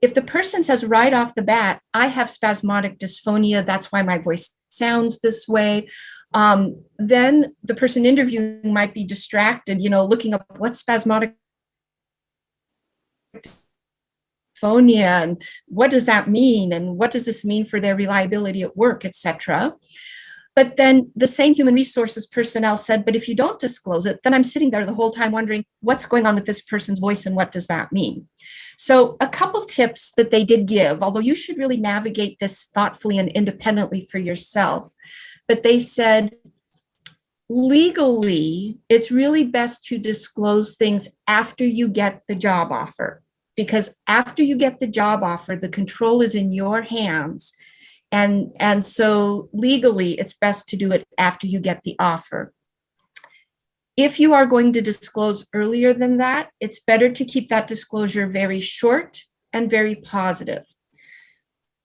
if the person says right off the bat, I have spasmodic dysphonia, that's why my voice sounds this way, then the person interviewing might be distracted, looking up what's spasmodic dysphonia and what does that mean and what does this mean for their reliability at work, etc. But then the same human resources personnel said, but if you don't disclose it, then I'm sitting there the whole time wondering what's going on with this person's voice and what does that mean? So a couple tips that they did give, although you should really navigate this thoughtfully and independently for yourself, but they said, legally, it's really best to disclose things after you get the job offer, because after you get the job offer, the control is in your hands. And so legally, it's best to do it after you get the offer. If you are going to disclose earlier than that, it's better to keep that disclosure very short and very positive.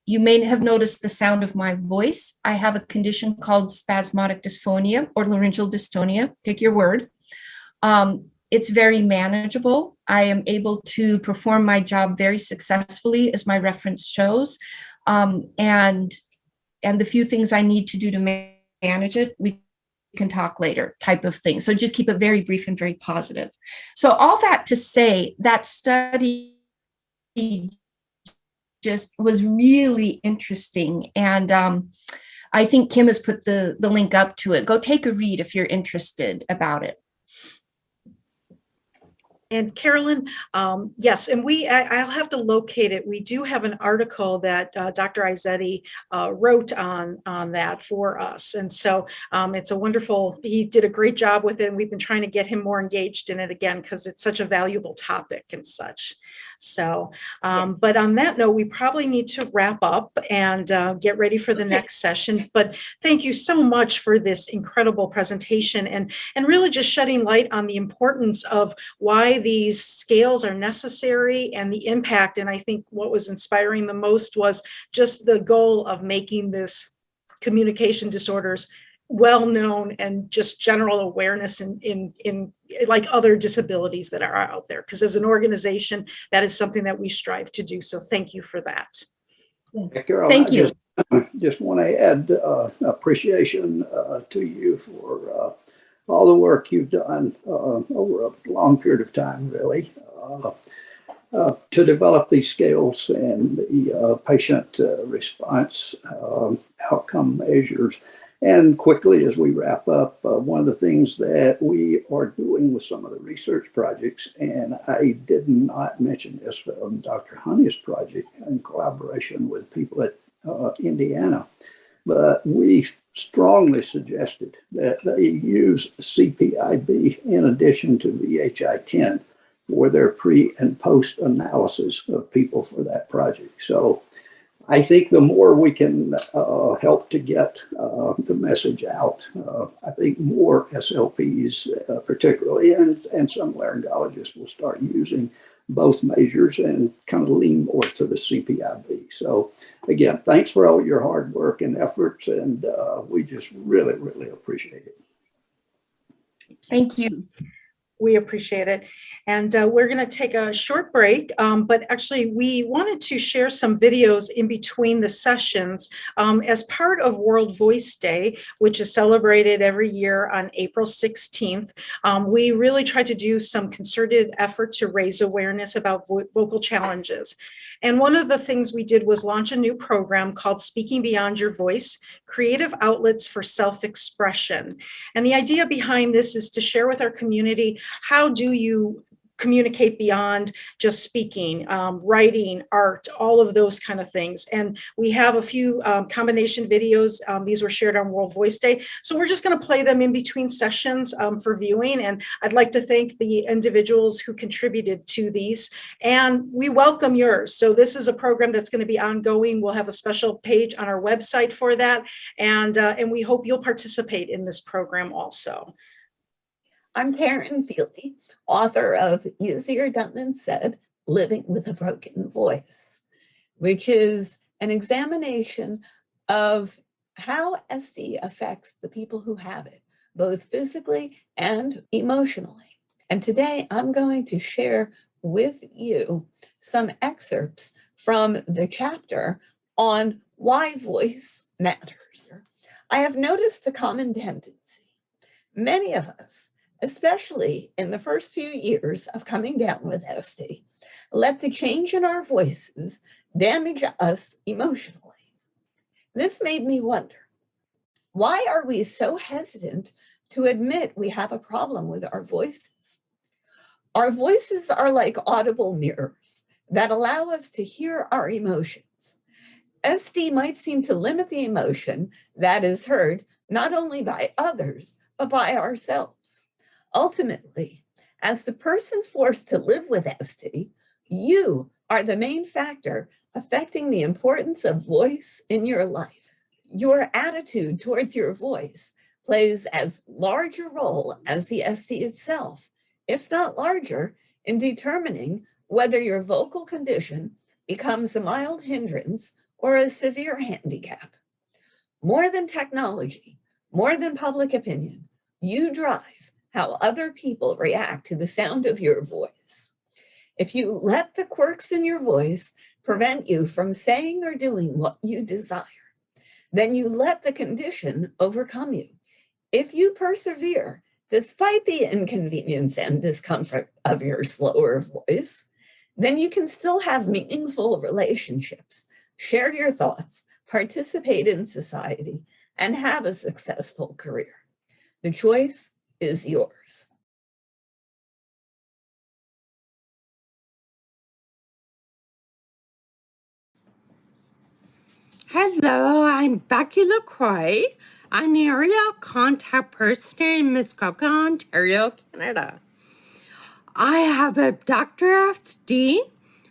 You may have noticed the sound of my voice. I have a condition called spasmodic dysphonia or laryngeal dystonia, pick your word. It's very manageable. I am able to perform my job very successfully, as my reference shows. And the few things I need to do to manage it, we can talk later type of thing. So just keep it very brief and very positive. So all that to say, that study just was really interesting. And I think Kim has put the link up to it. Go take a read if you're interested about it. And Carolyn, yes, and I'll have to locate it. We do have an article that Dr. Izzetti wrote on that for us. And so it's a wonderful, he did a great job with it. And we've been trying to get him more engaged in it again, because it's such a valuable topic and such. So, but on that note, we probably need to wrap up and get ready for the next session. But thank you so much for this incredible presentation and really just shedding light on the importance of why these scales are necessary and the impact. And I think what was inspiring the most was just the goal of making this communication disorders well known and just general awareness in like other disabilities that are out there. Because as an organization, that is something that we strive to do. So thank you for that. Carol, thank you. Just want to add appreciation to you for all the work you've done over a long period of time, really, to develop these scales and the patient response outcome measures. And quickly, as we wrap up, one of the things that we are doing with some of the research projects, and I did not mention this, Dr. Honey's project in collaboration with people at Indiana, but we strongly suggested that they use CPIB in addition to VHI-10 for their pre and post analysis of people for that project. So I think the more we can help to get the message out, I think more SLPs particularly, and some laryngologists will start using both measures and kind of lean more to the CPIB. So again, thanks for all your hard work and efforts, and we just really, really appreciate it. Thank you. We appreciate it. And we're going to take a short break, but actually we wanted to share some videos in between the sessions as part of World Voice Day, which is celebrated every year on April 16th. We really tried to do some concerted effort to raise awareness about vocal challenges. And one of the things we did was launch a new program called Speaking Beyond Your Voice, Creative Outlets for Self-Expression. And the idea behind this is to share with our community, how do you communicate beyond just speaking, writing, art, all of those kind of things. And we have a few combination videos. These were shared on World Voice Day. So we're just going to play them in between sessions for viewing. And I'd like to thank the individuals who contributed to these. And we welcome yours. So this is a program that's going to be ongoing. We'll have a special page on our website for that. And we hope you'll participate in this program also. I'm Karen Fieldy, author of Easier Done Than Said, Living with a Broken Voice, which is an examination of how SC affects the people who have it, both physically and emotionally. And today I'm going to share with you some excerpts from the chapter on why voice matters. I have noticed a common tendency. Many of us, especially in the first few years of coming down with ST, let the change in our voices damage us emotionally. This made me wonder, why are we so hesitant to admit we have a problem with our voices? Our voices are like audible mirrors that allow us to hear our emotions. SD might seem to limit the emotion that is heard not only by others, but by ourselves. Ultimately, as the person forced to live with ST, you are the main factor affecting the importance of voice in your life. Your attitude towards your voice plays as large a role as the ST itself, if not larger, in determining whether your vocal condition becomes a mild hindrance or a severe handicap. More than technology, more than public opinion, you drive how other people react to the sound of your voice. If you let the quirks in your voice prevent you from saying or doing what you desire, then you let the condition overcome you. If you persevere, despite the inconvenience and discomfort of your slower voice, then you can still have meaningful relationships, share your thoughts, participate in society, and have a successful career. The choice is yours. Hello, I'm Becky LaCroix, an area contact person in Muskoka, Ontario, Canada. I have a Dr. SD,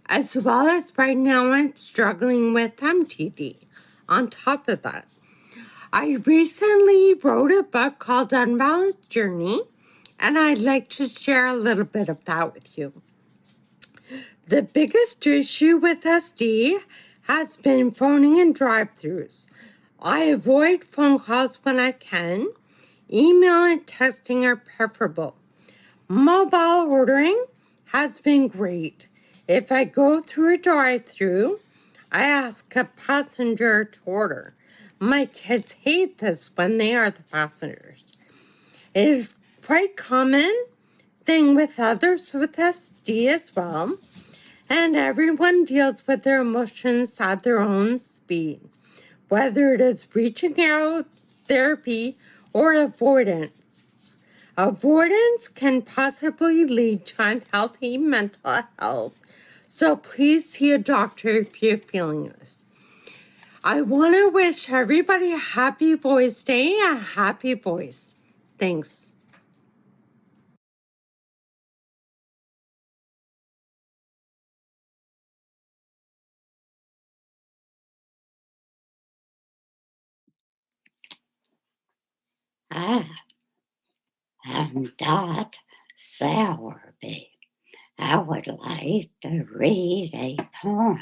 as well as right now I'm struggling with MTD. On top of that, I recently wrote a book called Unbalanced Journey, and I'd like to share a little bit of that with you. The biggest issue with SD has been phoning and drive-thrus. I avoid phone calls when I can. Email and texting are preferable. Mobile ordering has been great. If I go through a drive-thru, I ask a passenger to order. My kids hate this when they are the passengers. It is quite common thing with others with SD as well, and everyone deals with their emotions at their own speed, whether it is reaching out, therapy, or avoidance. Avoidance can possibly lead to unhealthy mental health, so please see a doctor if you're feeling this. I want to wish everybody a happy Voice Day, a happy voice. Thanks. Hi, I'm Dot Sowerby. I would like to read a poem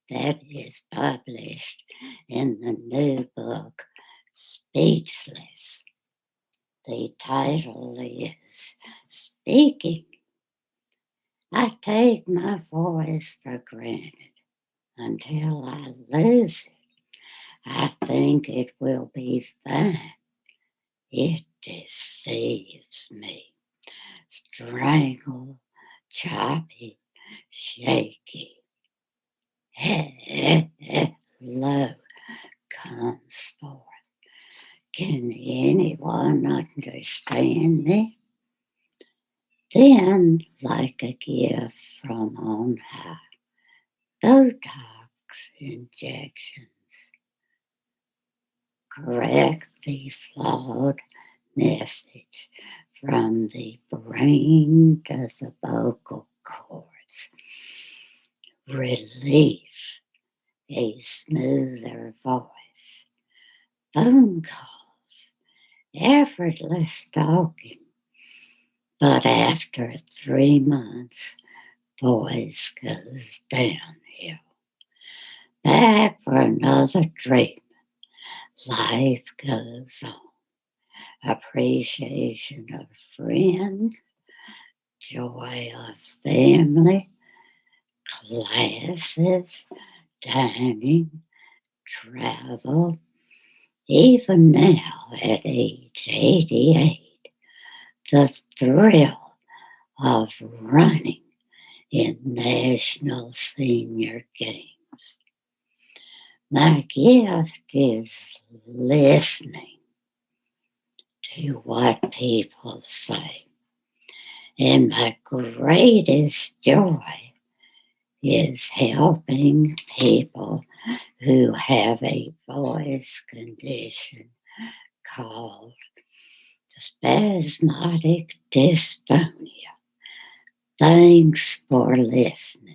that is published in the new book, Speechless. The title is Speaking. I take my voice for granted until I lose it. I think it will be fine. It deceives me. Strangle, choppy, shaky. Low comes forth. Can anyone understand me? Then, like a gift from on high, Botox injections correct the flawed message from the brain to the vocal cords. Relief, a smoother voice. Phone calls, effortless talking. But after 3 months, voice goes downhill. Back for another treatment. Life goes on. Appreciation of friends, joy of family, classes, dining, travel. Even now at age 88, the thrill of running in National Senior Games. My gift is listening to what people say. And my greatest joy is helping people who have a voice condition called spasmodic dysphonia. Thanks for listening.